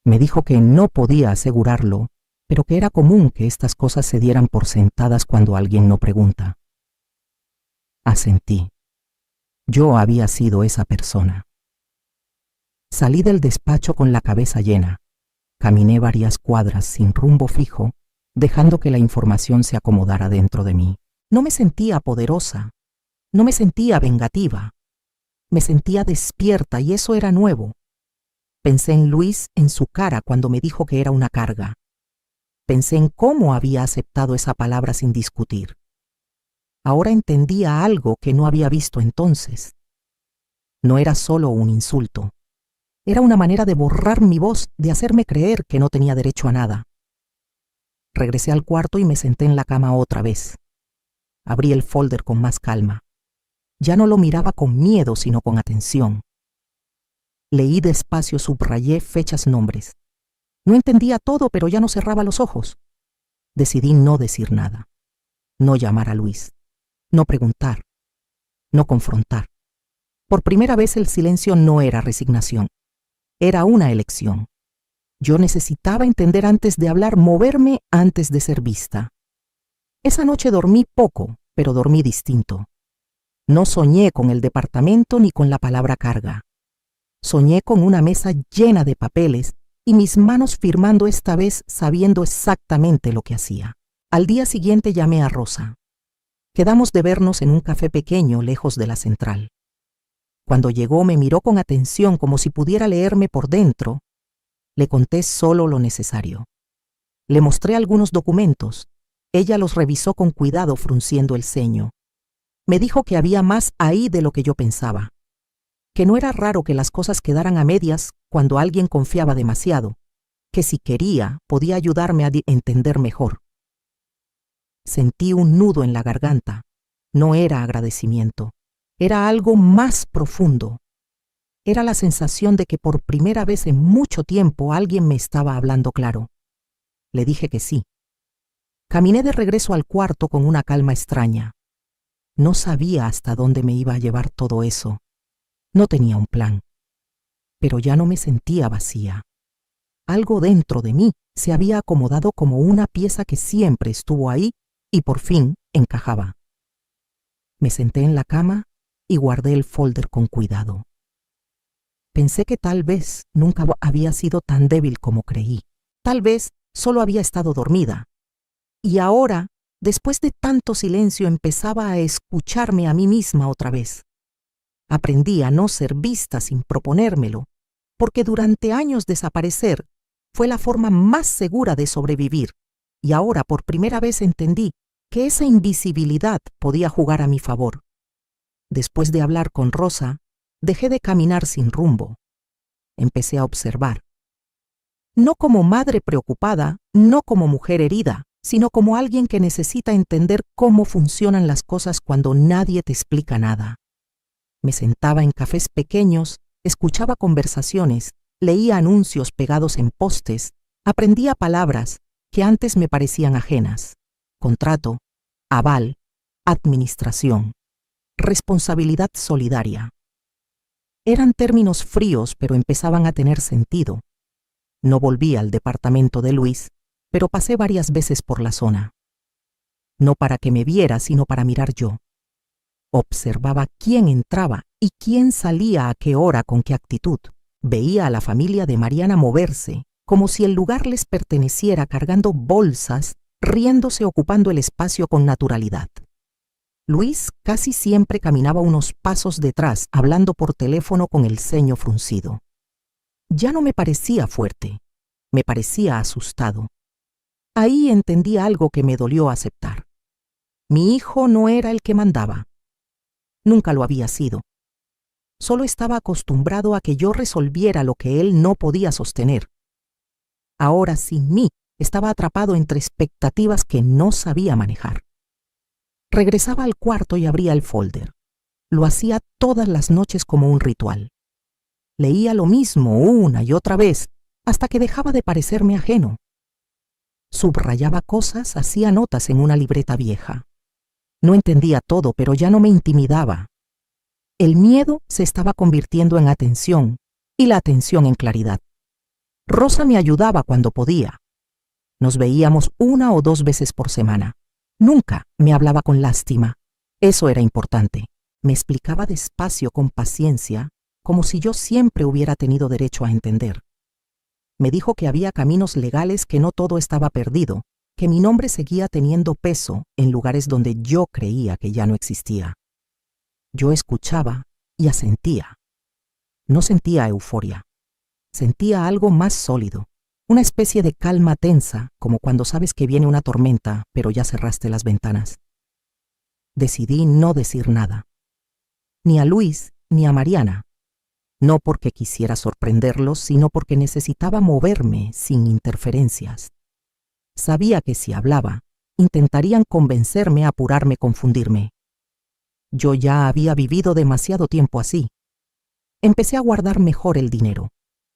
Me dijo que no podía asegurarlo, pero que era común que estas cosas se dieran por sentadas cuando alguien no pregunta. Asentí. Yo había sido esa persona. Salí del despacho con la cabeza llena. Caminé varias cuadras sin rumbo fijo, dejando que la información se acomodara dentro de mí. No me sentía poderosa, no me sentía vengativa. Me sentía despierta y eso era nuevo. Pensé en Luis, en su cara cuando me dijo que era una carga. Pensé en cómo había aceptado esa palabra sin discutir. Ahora entendía algo que no había visto entonces. No era solo un insulto. Era una manera de borrar mi voz, de hacerme creer que no tenía derecho a nada. Regresé al cuarto y me senté en la cama otra vez. Abrí el folder con más calma. Ya no lo miraba con miedo, sino con atención. Leí despacio, subrayé fechas, nombres. No entendía todo, pero ya no cerraba los ojos. Decidí no decir nada. No llamar a Luis. No preguntar. No confrontar. Por primera vez el silencio no era resignación. Era una elección. Yo necesitaba entender antes de hablar, moverme antes de ser vista. Esa noche dormí poco, pero dormí distinto. No soñé con el departamento ni con la palabra carga. Soñé con una mesa llena de papeles y mis manos firmando, esta vez sabiendo exactamente lo que hacía. Al día siguiente llamé a Rosa. Quedamos de vernos en un café pequeño lejos de la central. Cuando llegó me miró con atención como si pudiera leerme por dentro. Le conté solo lo necesario. Le mostré algunos documentos. Ella los revisó con cuidado, frunciendo el ceño. Me dijo que había más ahí de lo que yo pensaba. Que no era raro que las cosas quedaran a medias cuando alguien confiaba demasiado. Que si quería, podía ayudarme a entender mejor. Sentí un nudo en la garganta. No era agradecimiento. Era algo más profundo. Era la sensación de que por primera vez en mucho tiempo alguien me estaba hablando claro. Le dije que sí. Caminé de regreso al cuarto con una calma extraña. No sabía hasta dónde me iba a llevar todo eso. No tenía un plan. Pero ya no me sentía vacía. Algo dentro de mí se había acomodado como una pieza que siempre estuvo ahí y por fin encajaba. Me senté en la cama y guardé el folder con cuidado. Pensé que tal vez nunca había sido tan débil como creí. Tal vez solo había estado dormida. Y ahora, después de tanto silencio, empezaba a escucharme a mí misma otra vez. Aprendí a no ser vista sin proponérmelo, porque durante años desaparecer fue la forma más segura de sobrevivir, y ahora por primera vez entendí que esa invisibilidad podía jugar a mi favor. Después de hablar con Rosa, dejé de caminar sin rumbo. Empecé a observar. No como madre preocupada, no como mujer herida, sino como alguien que necesita entender cómo funcionan las cosas cuando nadie te explica nada. Me sentaba en cafés pequeños, escuchaba conversaciones, leía anuncios pegados en postes, aprendía palabras que antes me parecían ajenas. Contrato, aval, administración, responsabilidad solidaria. Eran términos fríos, pero empezaban a tener sentido. No volví al departamento de Luis, pero pasé varias veces por la zona. No para que me viera, sino para mirar yo. Observaba quién entraba y quién salía, a qué hora, con qué actitud. Veía a la familia de Mariana moverse, como si el lugar les perteneciera, cargando bolsas, riéndose, ocupando el espacio con naturalidad. Luis casi siempre caminaba unos pasos detrás, hablando por teléfono con el ceño fruncido. Ya no me parecía fuerte, me parecía asustado. Ahí entendí algo que me dolió aceptar. Mi hijo no era el que mandaba. Nunca lo había sido. Solo estaba acostumbrado a que yo resolviera lo que él no podía sostener. Ahora, sin mí, estaba atrapado entre expectativas que no sabía manejar. Regresaba al cuarto y abría el folder. Lo hacía todas las noches como un ritual. Leía lo mismo una y otra vez, hasta que dejaba de parecerme ajeno. Subrayaba cosas, hacía notas en una libreta vieja. No entendía todo, pero ya no me intimidaba. El miedo se estaba convirtiendo en atención, y la atención en claridad. Rosa me ayudaba cuando podía. Nos veíamos 1 o 2 veces por semana. Nunca me hablaba con lástima. Eso era importante. Me explicaba despacio, con paciencia, como si yo siempre hubiera tenido derecho a entender. Me dijo que había caminos legales, que no todo estaba perdido, que mi nombre seguía teniendo peso en lugares donde yo creía que ya no existía. Yo escuchaba y asentía. No sentía euforia. Sentía algo más sólido, una especie de calma tensa, como cuando sabes que viene una tormenta, pero ya cerraste las ventanas. Decidí no decir nada. Ni a Luis ni a Mariana. No porque quisiera sorprenderlos, sino porque necesitaba moverme sin interferencias. Sabía que si hablaba, intentarían convencerme, apurarme, confundirme. Yo ya había vivido demasiado tiempo así. Empecé a guardar mejor el dinero.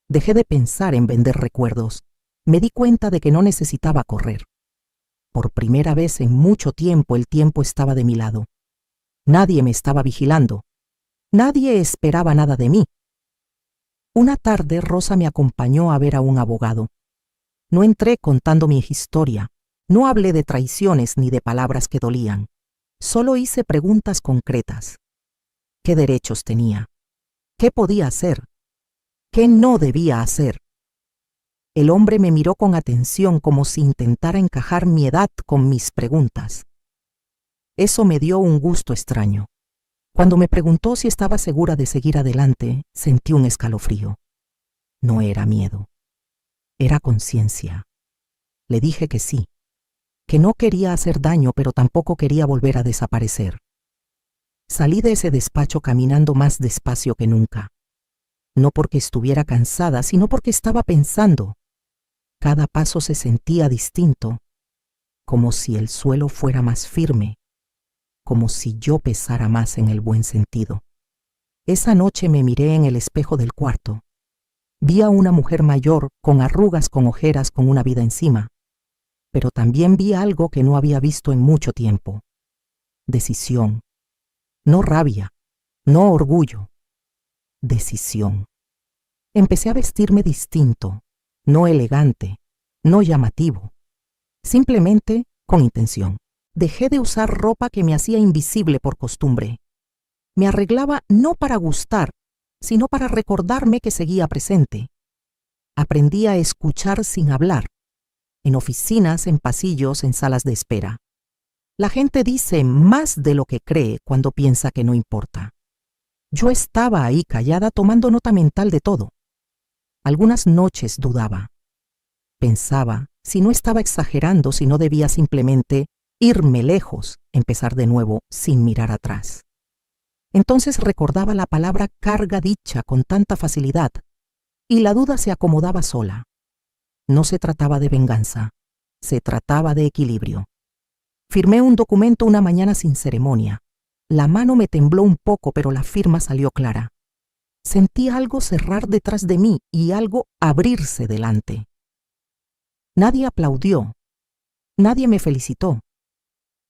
Dejé de pensar en vender recuerdos. Me di cuenta de que no necesitaba correr. Por primera vez en mucho tiempo el tiempo estaba de mi lado. Nadie me estaba vigilando. Nadie esperaba nada de mí. Una tarde Rosa me acompañó a ver a un abogado. No entré contando mi historia. No hablé de traiciones ni de palabras que dolían. Solo hice preguntas concretas. ¿Qué derechos tenía? ¿Qué podía hacer? ¿Qué no debía hacer? El hombre me miró con atención, como si intentara encajar mi edad con mis preguntas. Eso me dio un gusto extraño. Cuando me preguntó si estaba segura de seguir adelante, sentí un escalofrío. No era miedo. Era conciencia. Le dije que sí, que no quería hacer daño, pero tampoco quería volver a desaparecer. Salí de ese despacho caminando más despacio que nunca. No porque estuviera cansada, sino porque estaba pensando. Cada paso se sentía distinto, como si el suelo fuera más firme, como si yo pesara más en el buen sentido. Esa noche me miré en el espejo del cuarto. Vi a una mujer mayor, con arrugas, con ojeras, con una vida encima. Pero también vi algo que no había visto en mucho tiempo. Decisión. No rabia, no orgullo. Decisión. Empecé a vestirme distinto, no elegante, no llamativo. Simplemente con intención. Dejé de usar ropa que me hacía invisible por costumbre. Me arreglaba no para gustar, sino para recordarme que seguía presente. Aprendí a escuchar sin hablar, en oficinas, en pasillos, en salas de espera. La gente dice más de lo que cree cuando piensa que no importa. Yo estaba ahí callada tomando nota mental de todo. Algunas noches dudaba. Pensaba si no estaba exagerando, si no debía simplemente irme lejos, empezar de nuevo sin mirar atrás. Entonces recordaba la palabra carga dicha con tanta facilidad, y la duda se acomodaba sola. No se trataba de venganza, se trataba de equilibrio. Firmé un documento una mañana sin ceremonia. La mano me tembló un poco, pero la firma salió clara. Sentí algo cerrar detrás de mí y algo abrirse delante. Nadie aplaudió, nadie me felicitó,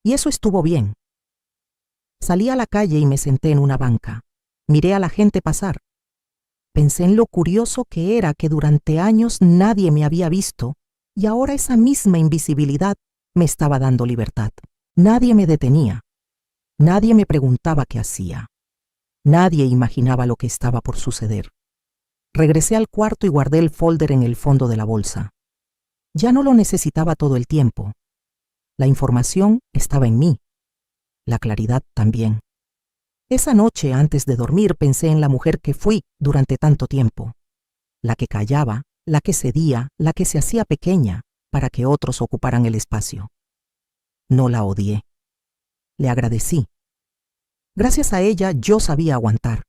y eso estuvo bien. Salí a la calle y me senté en una banca. Miré a la gente pasar. Pensé en lo curioso que era que durante años nadie me había visto y ahora esa misma invisibilidad me estaba dando libertad. Nadie me detenía. Nadie me preguntaba qué hacía. Nadie imaginaba lo que estaba por suceder. Regresé al cuarto y guardé el folder en el fondo de la bolsa. Ya no lo necesitaba todo el tiempo. La información estaba en mí. La claridad también. Esa noche, antes de dormir, pensé en la mujer que fui durante tanto tiempo. La que callaba, la que cedía, la que se hacía pequeña para que otros ocuparan el espacio. No la odié. Le agradecí. Gracias a ella yo sabía aguantar.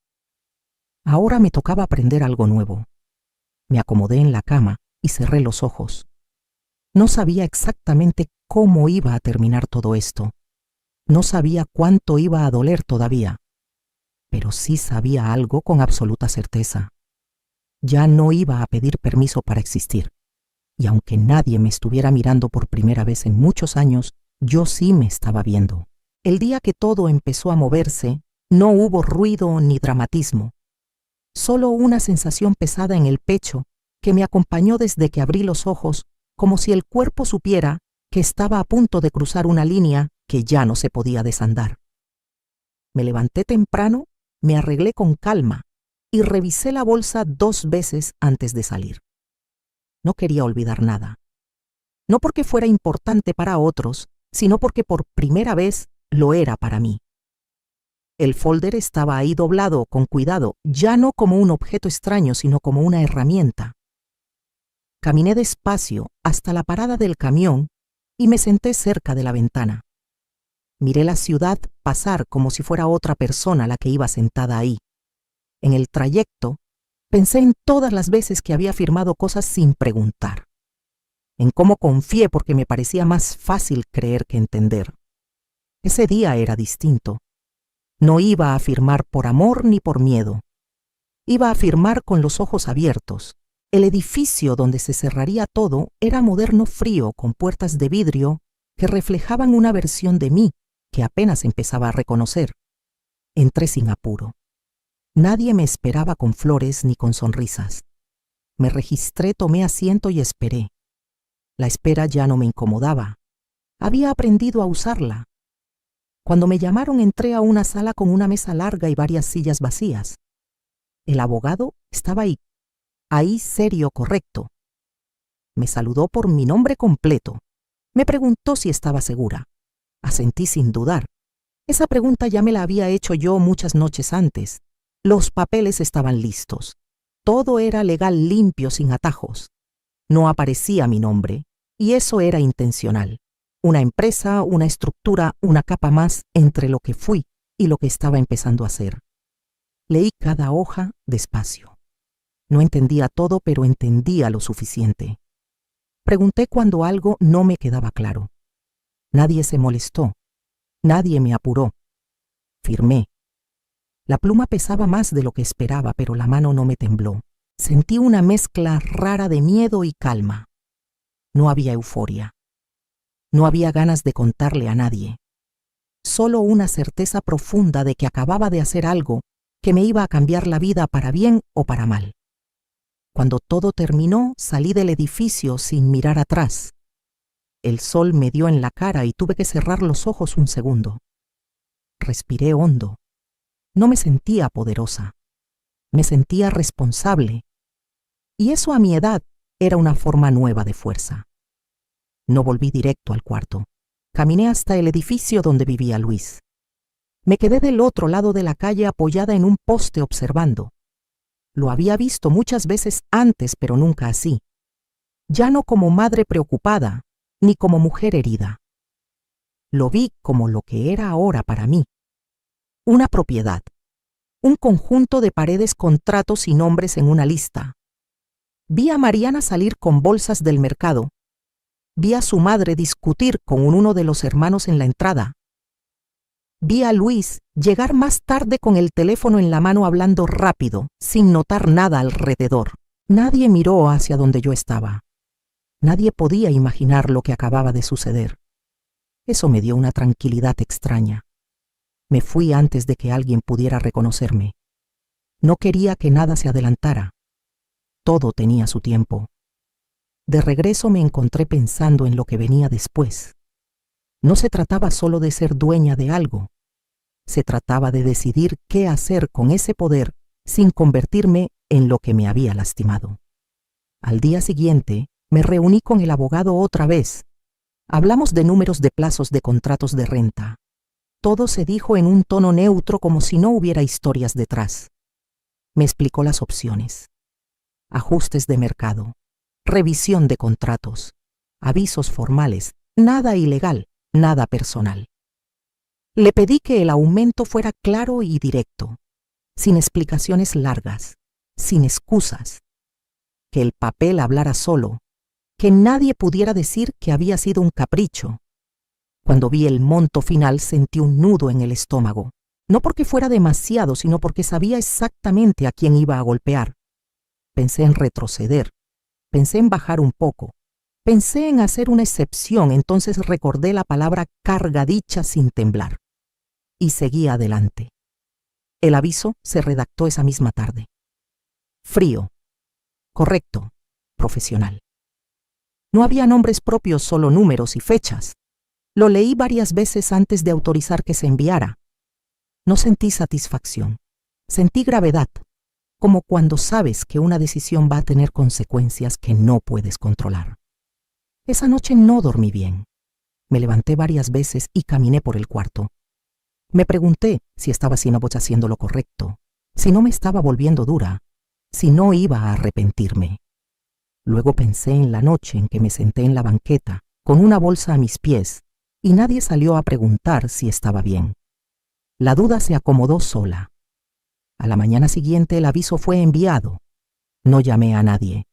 Ahora me tocaba aprender algo nuevo. Me acomodé en la cama y cerré los ojos. No sabía exactamente cómo iba a terminar todo esto. No sabía cuánto iba a doler todavía, pero sí sabía algo con absoluta certeza. Ya no iba a pedir permiso para existir, y aunque nadie me estuviera mirando por primera vez en muchos años, yo sí me estaba viendo. El día que todo empezó a moverse, no hubo ruido ni dramatismo, solo una sensación pesada en el pecho que me acompañó desde que abrí los ojos, como si el cuerpo supiera que estaba a punto de cruzar una línea que ya no se podía desandar. Me levanté temprano, me arreglé con calma y revisé la bolsa 2 veces antes de salir. No quería olvidar nada. No porque fuera importante para otros, sino porque por primera vez lo era para mí. El folder estaba ahí doblado con cuidado, ya no como un objeto extraño, sino como una herramienta. Caminé despacio hasta la parada del camión y me senté cerca de la ventana. Miré la ciudad pasar como si fuera otra persona la que iba sentada ahí. En el trayecto, pensé en todas las veces que había firmado cosas sin preguntar. En cómo confié porque me parecía más fácil creer que entender. Ese día era distinto. No iba a firmar por amor ni por miedo. Iba a firmar con los ojos abiertos. El edificio donde se cerraría todo era moderno frío con puertas de vidrio que reflejaban una versión de mí que apenas empezaba a reconocer. Entré sin apuro. Nadie me esperaba con flores ni con sonrisas. Me registré, tomé asiento y esperé. La espera ya no me incomodaba. Había aprendido a usarla. Cuando me llamaron entré a una sala con una mesa larga y varias sillas vacías. El abogado estaba ahí serio, correcto. Me saludó por mi nombre completo. Me preguntó si estaba segura. Asentí sin dudar. Esa pregunta ya me la había hecho yo muchas noches antes. Los papeles estaban listos. Todo era legal, limpio, sin atajos. No aparecía mi nombre, y eso era intencional. Una empresa, una estructura, una capa más entre lo que fui y lo que estaba empezando a hacer. Leí cada hoja despacio. No entendía todo, pero entendía lo suficiente. Pregunté cuando algo no me quedaba claro. Nadie se molestó. Nadie me apuró. Firmé. La pluma pesaba más de lo que esperaba, pero la mano no me tembló. Sentí una mezcla rara de miedo y calma. No había euforia. No había ganas de contarle a nadie. Solo una certeza profunda de que acababa de hacer algo que me iba a cambiar la vida para bien o para mal. Cuando todo terminó, salí del edificio sin mirar atrás. El sol me dio en la cara y tuve que cerrar los ojos un segundo. Respiré hondo. No me sentía poderosa, me sentía responsable. Y eso a mi edad era una forma nueva de fuerza. No volví directo al cuarto. Caminé hasta el edificio donde vivía Luis. Me quedé del otro lado de la calle apoyada en un poste observando. Lo había visto muchas veces antes, pero nunca así. Ya no como madre preocupada, ni como mujer herida. Lo vi como lo que era ahora para mí. Una propiedad. Un conjunto de paredes con tratos y nombres en una lista. Vi a Mariana salir con bolsas del mercado. Vi a su madre discutir con uno de los hermanos en la entrada. Vi a Luis llegar más tarde con el teléfono en la mano hablando rápido, sin notar nada alrededor. Nadie miró hacia donde yo estaba. Nadie podía imaginar lo que acababa de suceder. Eso me dio una tranquilidad extraña. Me fui antes de que alguien pudiera reconocerme. No quería que nada se adelantara. Todo tenía su tiempo. De regreso me encontré pensando en lo que venía después. No se trataba solo de ser dueña de algo. Se trataba de decidir qué hacer con ese poder sin convertirme en lo que me había lastimado. Al día siguiente, me reuní con el abogado otra vez. Hablamos de números de plazos de contratos de renta. Todo se dijo en un tono neutro como si no hubiera historias detrás. Me explicó las opciones. Ajustes de mercado, revisión de contratos, avisos formales, nada ilegal, nada personal. Le pedí que el aumento fuera claro y directo, sin explicaciones largas, sin excusas, que el papel hablara solo, que nadie pudiera decir que había sido un capricho. Cuando vi el monto final sentí un nudo en el estómago, no porque fuera demasiado, sino porque sabía exactamente a quién iba a golpear. Pensé en retroceder, pensé en bajar un poco, pensé en hacer una excepción, entonces recordé la palabra carga dicha sin temblar. Y seguí adelante. El aviso se redactó esa misma tarde. Frío, correcto, profesional. No había nombres propios, solo números y fechas. Lo leí varias veces antes de autorizar que se enviara. No sentí satisfacción, sentí gravedad, como cuando sabes que una decisión va a tener consecuencias que no puedes controlar. Esa noche no dormí bien. Me levanté varias veces y caminé por el cuarto. Me pregunté si estaba haciendo lo correcto, si no me estaba volviendo dura, si no iba a arrepentirme. Luego pensé en la noche en que me senté en la banqueta, con una bolsa a mis pies, y nadie salió a preguntar si estaba bien. La duda se acomodó sola. A la mañana siguiente el aviso fue enviado. No llamé a nadie.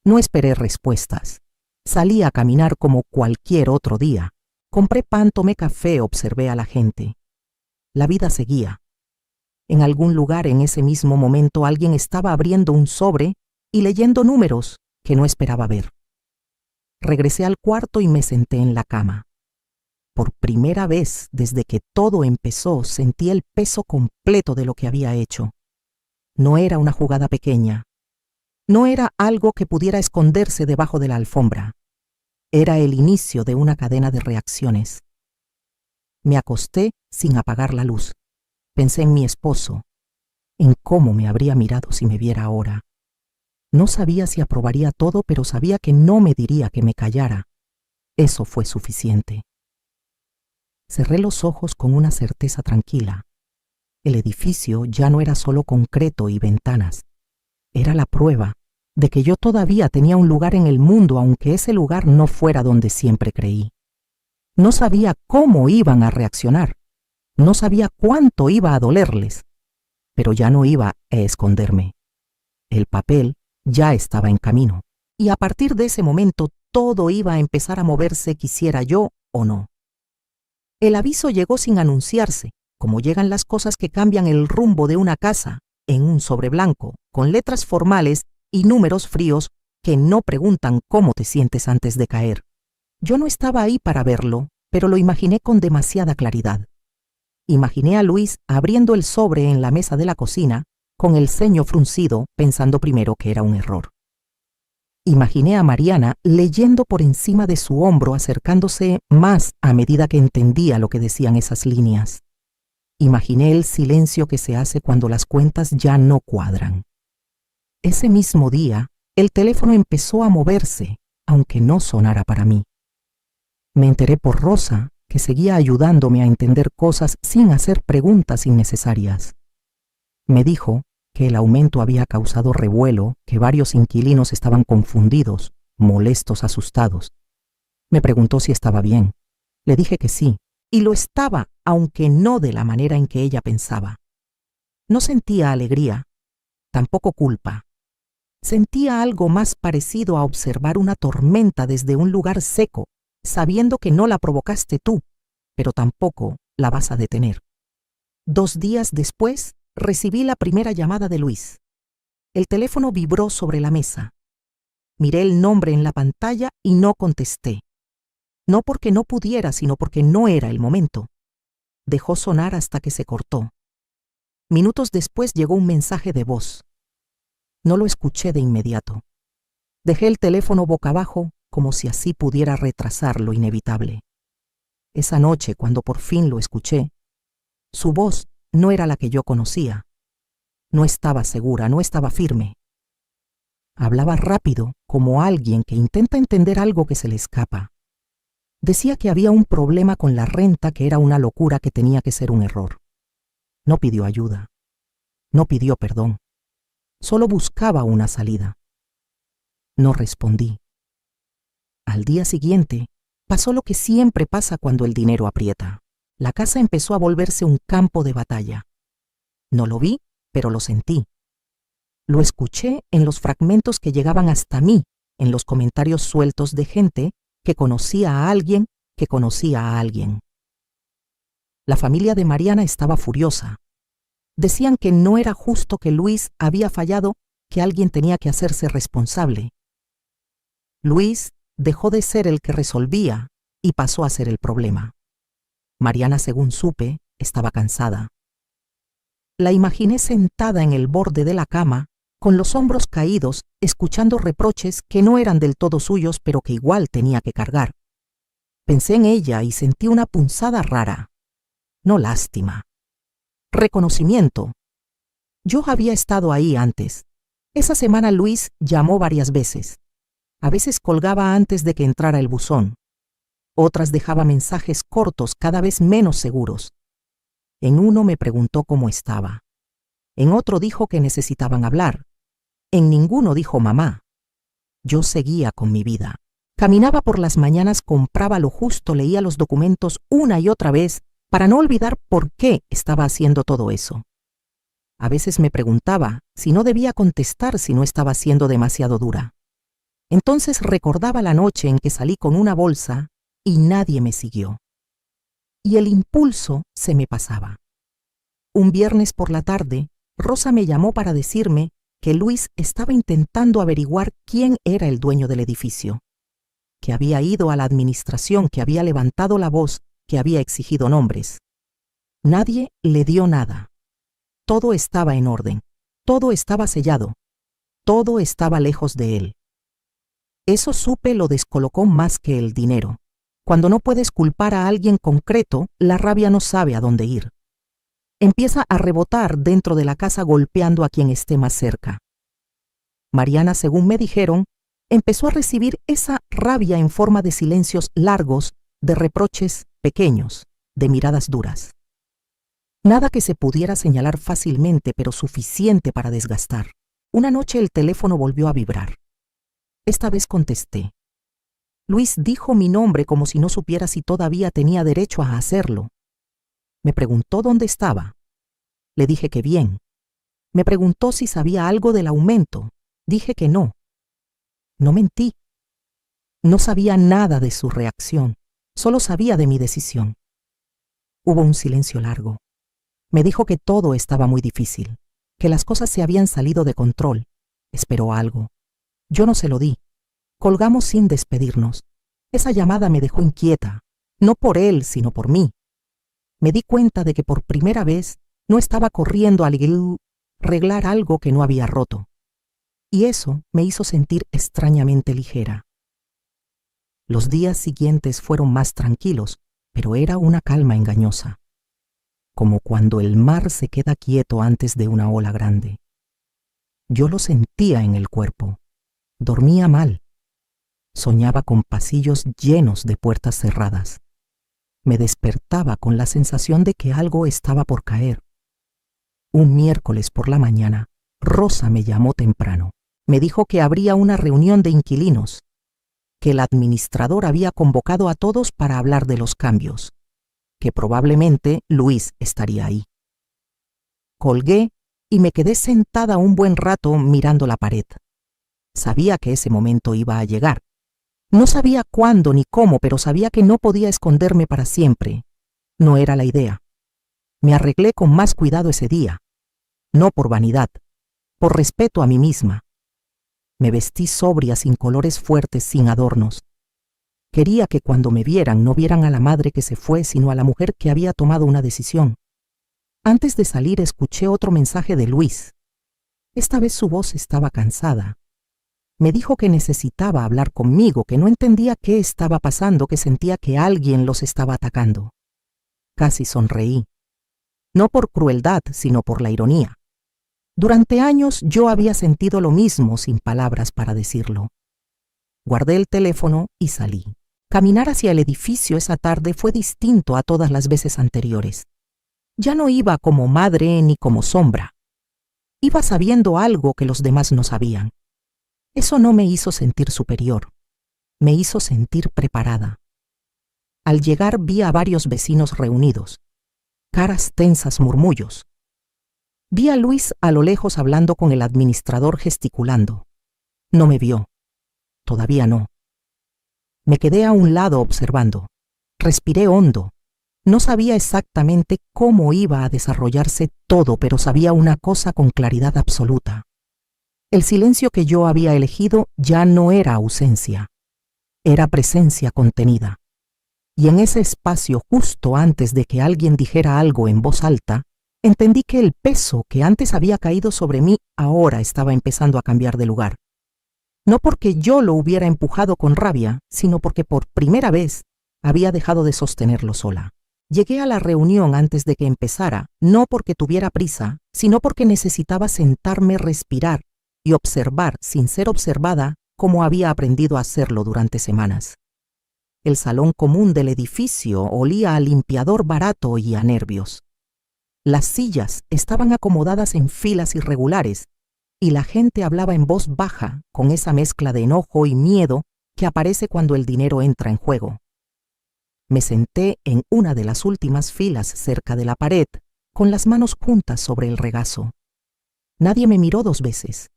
No esperé respuestas. Salí a caminar como cualquier otro día. Compré pan, tomé café, observé a la gente. La vida seguía. En algún lugar en ese mismo momento alguien estaba abriendo un sobre y leyendo números que no esperaba ver. Regresé al cuarto y me senté en la cama. Por primera vez desde que todo empezó, sentí el peso completo de lo que había hecho. No era una jugada pequeña. No era algo que pudiera esconderse debajo de la alfombra. Era el inicio de una cadena de reacciones. Me acosté sin apagar la luz. Pensé en mi esposo, en cómo me habría mirado si me viera ahora. No sabía si aprobaría todo, pero sabía que no me diría que me callara. Eso fue suficiente. Cerré los ojos con una certeza tranquila. El edificio ya no era solo concreto y ventanas. Era la prueba de que yo todavía tenía un lugar en el mundo, aunque ese lugar no fuera donde siempre creí. No sabía cómo iban a reaccionar. No sabía cuánto iba a dolerles. Pero ya no iba a esconderme. El papel ya estaba en camino. Y a partir de ese momento todo iba a empezar a moverse, quisiera yo o no. El aviso llegó sin anunciarse, como llegan las cosas que cambian el rumbo de una casa, en un sobre blanco, con letras formales y números fríos que no preguntan cómo te sientes antes de caer. Yo no estaba ahí para verlo, pero lo imaginé con demasiada claridad. Imaginé a Luis abriendo el sobre en la mesa de la cocina, con el ceño fruncido, pensando primero que era un error. Imaginé a Mariana leyendo por encima de su hombro, acercándose más a medida que entendía lo que decían esas líneas. Imaginé el silencio que se hace cuando las cuentas ya no cuadran. Ese mismo día, el teléfono empezó a moverse, aunque no sonara para mí. Me enteré por Rosa, que seguía ayudándome a entender cosas sin hacer preguntas innecesarias. Me dijo que el aumento había causado revuelo, que varios inquilinos estaban confundidos, molestos, asustados. Me preguntó si estaba bien. Le dije que sí, y lo estaba, aunque no de la manera en que ella pensaba. No sentía alegría, tampoco culpa. Sentía algo más parecido a observar una tormenta desde un lugar seco, sabiendo que no la provocaste tú, pero tampoco la vas a detener. 2 días después, recibí la primera llamada de Luis. El teléfono vibró sobre la mesa. Miré el nombre en la pantalla y no contesté. No porque no pudiera, sino porque no era el momento. Dejó sonar hasta que se cortó. Minutos después llegó un mensaje de voz. No lo escuché de inmediato. Dejé el teléfono boca abajo, como si así pudiera retrasar lo inevitable. Esa noche, cuando por fin lo escuché, su voz no era la que yo conocía. No estaba segura, no estaba firme. Hablaba rápido, como alguien que intenta entender algo que se le escapa. Decía que había un problema con la renta, que era una locura, que tenía que ser un error. No pidió ayuda. No pidió perdón. Solo buscaba una salida. No respondí. Al día siguiente, pasó lo que siempre pasa cuando el dinero aprieta. La casa empezó a volverse un campo de batalla. No lo vi, pero lo sentí. Lo escuché en los fragmentos que llegaban hasta mí, en los comentarios sueltos de gente que conocía a alguien que conocía a alguien. La familia de Mariana estaba furiosa. Decían que no era justo, que Luis había fallado, que alguien tenía que hacerse responsable. Luis dejó de ser el que resolvía y pasó a ser el problema. Mariana, según supe, estaba cansada. La imaginé sentada en el borde de la cama, con los hombros caídos, escuchando reproches que no eran del todo suyos, pero que igual tenía que cargar. Pensé en ella y sentí una punzada rara. No lástima. Reconocimiento. Yo había estado ahí antes. Esa semana Luis llamó varias veces. A veces colgaba antes de que entrara el buzón. Otras dejaba mensajes cortos, cada vez menos seguros. En uno me preguntó cómo estaba. En otro dijo que necesitaban hablar. En ninguno dijo mamá. Yo seguía con mi vida. Caminaba por las mañanas, compraba lo justo, leía los documentos una y otra vez para no olvidar por qué estaba haciendo todo eso. A veces me preguntaba si no debía contestar, si no estaba siendo demasiado dura. Entonces recordaba la noche en que salí con una bolsa y nadie me siguió. Y el impulso se me pasaba. Un viernes por la tarde, Rosa me llamó para decirme que Luis estaba intentando averiguar quién era el dueño del edificio, que había ido a la administración, que había levantado la voz, que había exigido nombres. Nadie le dio nada. Todo estaba en orden, todo estaba sellado, todo estaba lejos de él. Eso, supe, lo descolocó más que el dinero. Cuando no puedes culpar a alguien concreto, la rabia no sabe a dónde ir. Empieza a rebotar dentro de la casa, golpeando a quien esté más cerca. Mariana, según me dijeron, empezó a recibir esa rabia en forma de silencios largos, de reproches pequeños, de miradas duras. Nada que se pudiera señalar fácilmente, pero suficiente para desgastar. Una noche el teléfono volvió a vibrar. Esta vez contesté. Luis dijo mi nombre como si no supiera si todavía tenía derecho a hacerlo. Me preguntó dónde estaba. Le dije que bien. Me preguntó si sabía algo del aumento. Dije que no. No mentí. No sabía nada de su reacción, solo sabía de mi decisión. Hubo un silencio largo. Me dijo que todo estaba muy difícil, que las cosas se habían salido de control. Esperó algo. Yo no se lo di. Colgamos sin despedirnos. Esa llamada me dejó inquieta, no por él, sino por mí. Me di cuenta de que por primera vez no estaba corriendo a arreglar algo que no había roto. Y eso me hizo sentir extrañamente ligera. Los días siguientes fueron más tranquilos, pero era una calma engañosa. como cuando el mar se queda quieto antes de una ola grande. Yo lo sentía en el cuerpo. Dormía mal. Soñaba con pasillos llenos de puertas cerradas. Me despertaba con la sensación de que algo estaba por caer. Un miércoles por la mañana, Rosa me llamó temprano. Me dijo que habría una reunión de inquilinos, que el administrador había convocado a todos para hablar de los cambios, que probablemente Luis estaría ahí. Colgué y me quedé sentada un buen rato mirando la pared. Sabía que ese momento iba a llegar. No sabía cuándo ni cómo, pero sabía que no podía esconderme para siempre. No era la idea. Me arreglé con más cuidado ese día, no por vanidad, por respeto a mí misma. Me vestí sobria, sin colores fuertes, sin adornos. Quería que cuando me vieran no vieran a la madre que se fue, sino a la mujer que había tomado una decisión. Antes de salir escuché otro mensaje de Luis. Esta vez su voz estaba cansada. Me dijo que necesitaba hablar conmigo, que no entendía qué estaba pasando, que sentía que alguien los estaba atacando. Casi sonreí. No por crueldad, sino por la ironía. Durante años yo había sentido lo mismo sin palabras para decirlo. Guardé el teléfono y salí. Caminar hacia el edificio esa tarde fue distinto a todas las veces anteriores. Ya no iba como madre ni como sombra. Iba sabiendo algo que los demás no sabían. Eso no me hizo sentir superior. Me hizo sentir preparada. Al llegar vi a varios vecinos reunidos. Caras tensas, murmullos. Vi a Luis a lo lejos hablando con el administrador, gesticulando. No me vio. Todavía no. Me quedé a un lado observando. Respiré hondo. No sabía exactamente cómo iba a desarrollarse todo, pero sabía una cosa con claridad absoluta. El silencio que yo había elegido ya no era ausencia. Era presencia contenida. Y en ese espacio, justo antes de que alguien dijera algo en voz alta, entendí que el peso que antes había caído sobre mí ahora estaba empezando a cambiar de lugar. No porque yo lo hubiera empujado con rabia, sino porque por primera vez había dejado de sostenerlo sola. Llegué a la reunión antes de que empezara, no porque tuviera prisa, sino porque necesitaba sentarme, respirar y observar, sin ser observada, como había aprendido a hacerlo durante semanas. El salón común del edificio olía a limpiador barato y a nervios. Las sillas estaban acomodadas en filas irregulares y la gente hablaba en voz baja, con esa mezcla de enojo y miedo que aparece cuando el dinero entra en juego. Me senté en una de las últimas filas cerca de la pared, con las manos juntas sobre el regazo. Nadie me miró dos veces.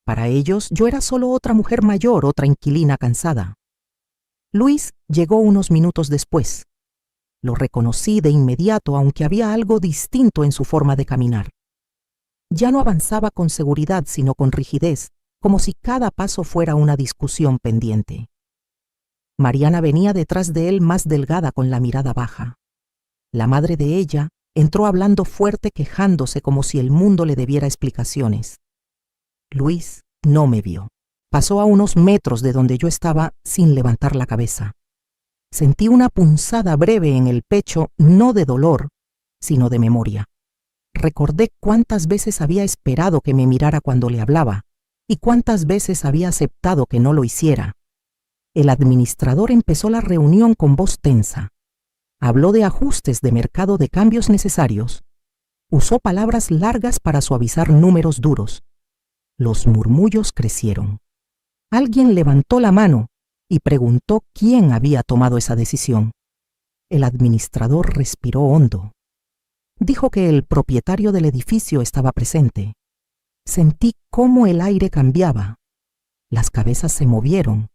Para ellos yo era solo otra mujer mayor, otra inquilina cansada. Luis llegó unos minutos después. Lo reconocí de inmediato, aunque había algo distinto en su forma de caminar. Ya no avanzaba con seguridad, sino con rigidez, como si cada paso fuera una discusión pendiente. Mariana venía detrás de él, más delgada, con la mirada baja. La madre de ella entró hablando fuerte, quejándose como si el mundo le debiera explicaciones. Luis no me vio. Pasó a unos metros de donde yo estaba sin levantar la cabeza. Sentí una punzada breve en el pecho, no de dolor, sino de memoria. Recordé cuántas veces había esperado que me mirara cuando le hablaba y cuántas veces había aceptado que no lo hiciera. El administrador empezó la reunión con voz tensa. Habló de ajustes de mercado, de cambios necesarios. Usó palabras largas para suavizar números duros. Los murmullos crecieron. Alguien levantó la mano y preguntó quién había tomado esa decisión. El administrador respiró hondo. Dijo que el propietario del edificio estaba presente. Sentí cómo el aire cambiaba. Las cabezas se movieron.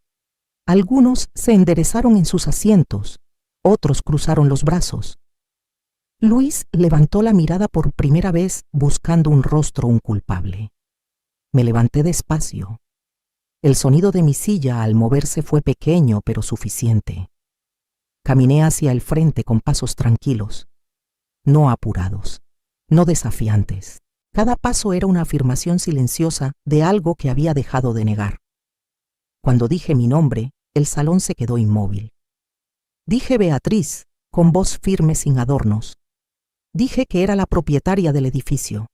Algunos se enderezaron en sus asientos, otros cruzaron los brazos. Luis levantó la mirada por primera vez, buscando un rostro, un culpable. Me levanté despacio. El sonido de mi silla al moverse fue pequeño, pero suficiente. Caminé hacia el frente con pasos tranquilos, no apurados, no desafiantes. Cada paso era una afirmación silenciosa de algo que había dejado de negar. Cuando dije mi nombre, el salón se quedó inmóvil. Dije Beatriz, con voz firme, sin adornos. Dije que era la propietaria del edificio.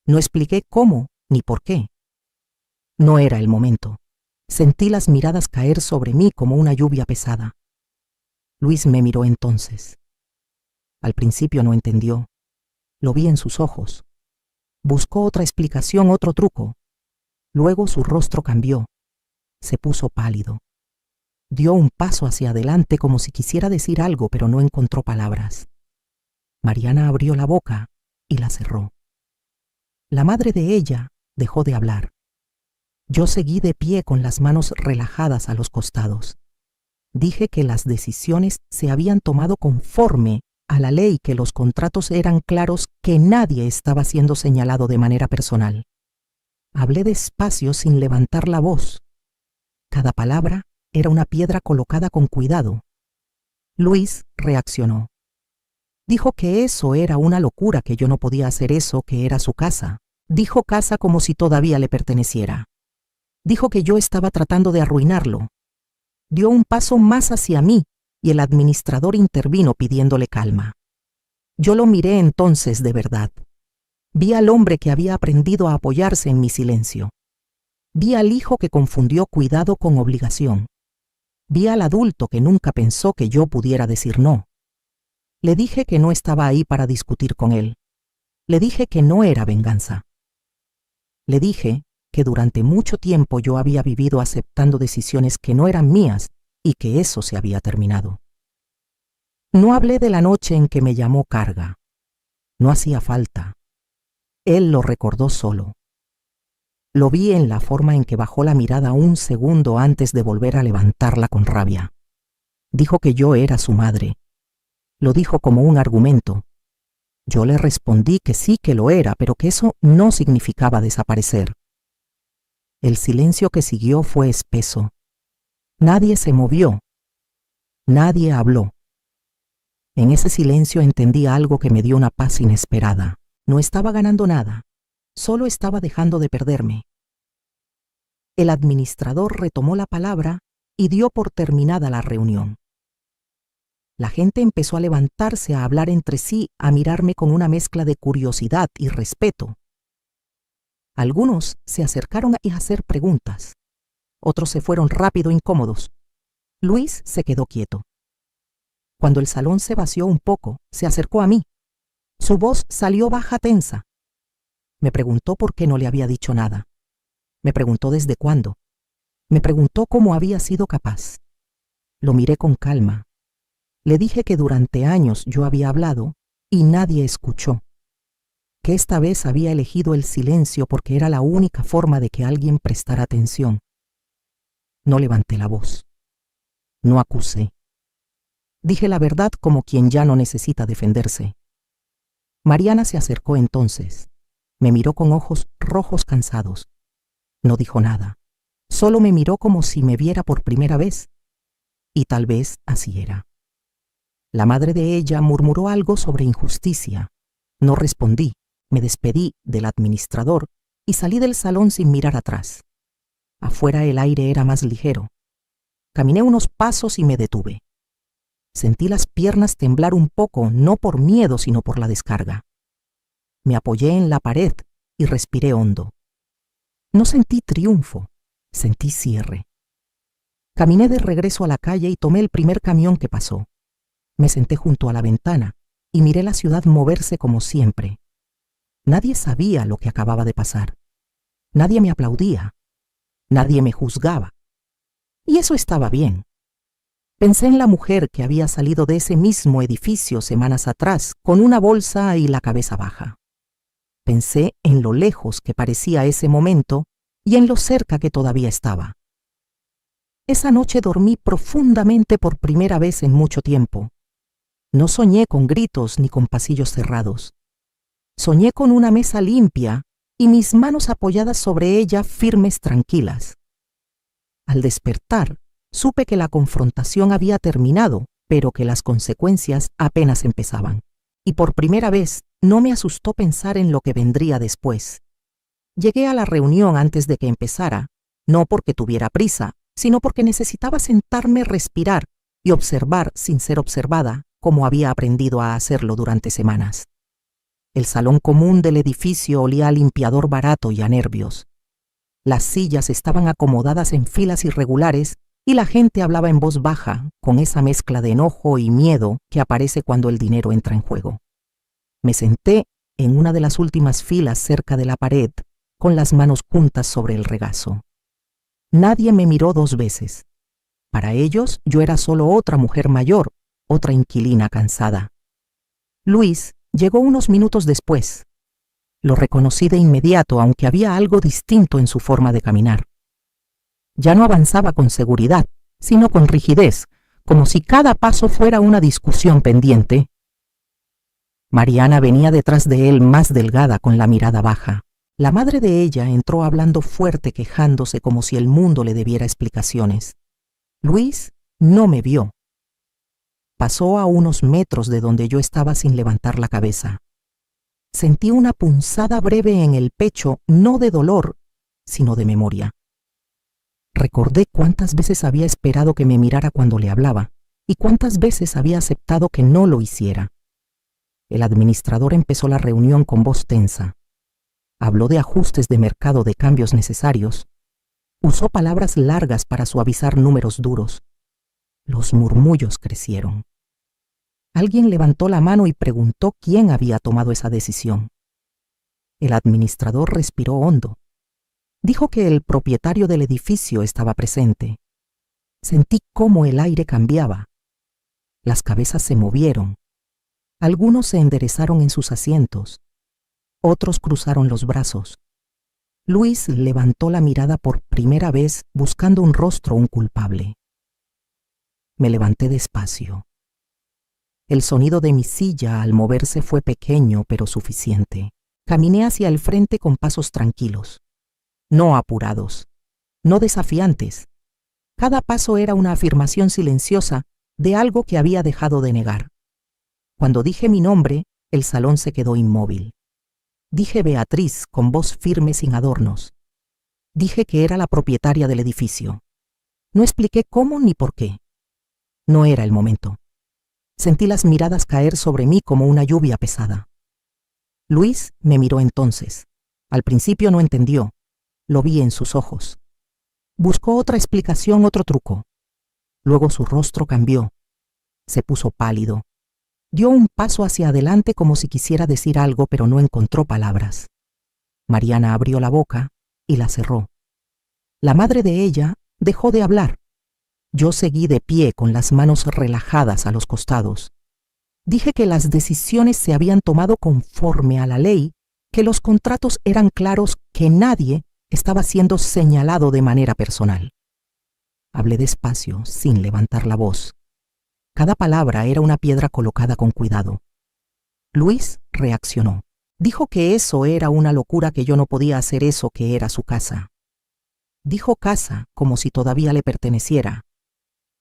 No expliqué cómo ni por qué. No era el momento. Sentí las miradas caer sobre mí como una lluvia pesada. Luis me miró entonces. Al principio no entendió. Lo vi en sus ojos. Buscó otra explicación, otro truco. Luego su rostro cambió. Se puso pálido. Dio un paso hacia adelante como si quisiera decir algo, pero no encontró palabras. Mariana abrió la boca y la cerró. La madre de ella dejó de hablar. Yo seguí de pie con las manos relajadas a los costados. Dije que las decisiones se habían tomado conforme a la ley, que los contratos eran claros, que nadie estaba siendo señalado de manera personal. Hablé despacio sin levantar la voz. Cada palabra era una piedra colocada con cuidado. Luis reaccionó. Dijo que eso era una locura, que yo no podía hacer eso, que era su casa. Dijo casa como si todavía le perteneciera. Dijo que yo estaba tratando de arruinarlo. Dio un paso más hacia mí y el administrador intervino pidiéndole calma. Yo lo miré entonces de verdad. Vi al hombre que había aprendido a apoyarse en mi silencio. Vi al hijo que confundió cuidado con obligación. Vi al adulto que nunca pensó que yo pudiera decir no. Le dije que no estaba ahí para discutir con él. Le dije que no era venganza. Le dije que durante mucho tiempo yo había vivido aceptando decisiones que no eran mías y que eso se había terminado. No hablé de la noche en que me llamó carga. No hacía falta. Él lo recordó solo. Lo vi en la forma en que bajó la mirada un segundo antes de volver a levantarla con rabia. Dijo que yo era su madre. Lo dijo como un argumento. Yo le respondí que sí que lo era, pero que eso no significaba desaparecer. El silencio que siguió fue espeso. Nadie se movió. Nadie habló. En ese silencio entendí algo que me dio una paz inesperada. No estaba ganando nada. Solo estaba dejando de perderme. El administrador retomó la palabra y dio por terminada la reunión. La gente empezó a levantarse, a hablar entre sí, a mirarme con una mezcla de curiosidad y respeto. Algunos se acercaron a hacer preguntas. Otros se fueron rápido, incómodos. Luis se quedó quieto. Cuando el salón se vació un poco, se acercó a mí. Su voz salió baja, tensa. Me preguntó por qué no le había dicho nada. Me preguntó desde cuándo. Me preguntó cómo había sido capaz. Lo miré con calma. Le dije que durante años yo había hablado y nadie escuchó. Que esta vez había elegido el silencio porque era la única forma de que alguien prestara atención. No levanté la voz. No acusé. Dije la verdad como quien ya no necesita defenderse. Mariana se acercó entonces. Me miró con ojos rojos cansados. No dijo nada. Solo me miró como si me viera por primera vez. Y tal vez así era. La madre de ella murmuró algo sobre injusticia. No respondí. Me despedí del administrador y salí del salón sin mirar atrás. Afuera el aire era más ligero. Caminé unos pasos y me detuve. Sentí las piernas temblar un poco, no por miedo, sino por la descarga. Me apoyé en la pared y respiré hondo. No sentí triunfo, sentí cierre. Caminé de regreso a la calle y tomé el primer camión que pasó. Me senté junto a la ventana y miré la ciudad moverse como siempre. Nadie sabía lo que acababa de pasar. Nadie me aplaudía. Nadie me juzgaba. Y eso estaba bien. Pensé en la mujer que había salido de ese mismo edificio semanas atrás con una bolsa y la cabeza baja. Pensé en lo lejos que parecía ese momento y en lo cerca que todavía estaba. Esa noche dormí profundamente por primera vez en mucho tiempo. No soñé con gritos ni con pasillos cerrados. Soñé con una mesa limpia y mis manos apoyadas sobre ella, firmes, tranquilas. Al despertar, supe que la confrontación había terminado, pero que las consecuencias apenas empezaban. Y por primera vez no me asustó pensar en lo que vendría después. Llegué a la reunión antes de que empezara, no porque tuviera prisa, sino porque necesitaba sentarme, respirar y observar sin ser observada, como había aprendido a hacerlo durante semanas. El salón común del edificio olía a limpiador barato y a nervios. Las sillas estaban acomodadas en filas irregulares y la gente hablaba en voz baja, con esa mezcla de enojo y miedo que aparece cuando el dinero entra en juego. Me senté en una de las últimas filas cerca de la pared, con las manos juntas sobre el regazo. Nadie me miró 2 veces. Para ellos, yo era solo otra mujer mayor, otra inquilina cansada. Luis llegó unos minutos después. Lo reconocí de inmediato, aunque había algo distinto en su forma de caminar. Ya no avanzaba con seguridad, sino con rigidez, como si cada paso fuera una discusión pendiente. Mariana venía detrás de él más delgada, con la mirada baja. La madre de ella entró hablando fuerte, quejándose como si el mundo le debiera explicaciones. Luis no me vio. Pasó a unos metros de donde yo estaba sin levantar la cabeza. Sentí una punzada breve en el pecho, no de dolor, sino de memoria. Recordé cuántas veces había esperado que me mirara cuando le hablaba y cuántas veces había aceptado que no lo hiciera. El administrador empezó la reunión con voz tensa. Habló de ajustes de mercado, de cambios necesarios. Usó palabras largas para suavizar números duros. Los murmullos crecieron. Alguien levantó la mano y preguntó quién había tomado esa decisión. El administrador respiró hondo. Dijo que el propietario del edificio estaba presente. Sentí cómo el aire cambiaba. Las cabezas se movieron. Algunos se enderezaron en sus asientos. Otros cruzaron los brazos. Luis levantó la mirada por primera vez, buscando un rostro, un culpable. Me levanté despacio. El sonido de mi silla al moverse fue pequeño pero suficiente. Caminé hacia el frente con pasos tranquilos, no apurados, no desafiantes. Cada paso era una afirmación silenciosa de algo que había dejado de negar. Cuando dije mi nombre, el salón se quedó inmóvil. Dije Beatriz con voz firme, sin adornos. Dije que era la propietaria del edificio. No expliqué cómo ni por qué. No era el momento. Sentí las miradas caer sobre mí como una lluvia pesada. Luis me miró entonces. Al principio no entendió. Lo vi en sus ojos. Buscó otra explicación, otro truco. Luego su rostro cambió. Se puso pálido. Dio un paso hacia adelante como si quisiera decir algo, pero no encontró palabras. Mariana abrió la boca y la cerró. La madre de ella dejó de hablar. Yo seguí de pie con las manos relajadas a los costados. Dije que las decisiones se habían tomado conforme a la ley, que los contratos eran claros, que nadie estaba siendo señalado de manera personal. Hablé despacio, sin levantar la voz. Cada palabra era una piedra colocada con cuidado. Luis reaccionó. Dijo que eso era una locura, que yo no podía hacer eso, que era su casa. Dijo casa como si todavía le perteneciera.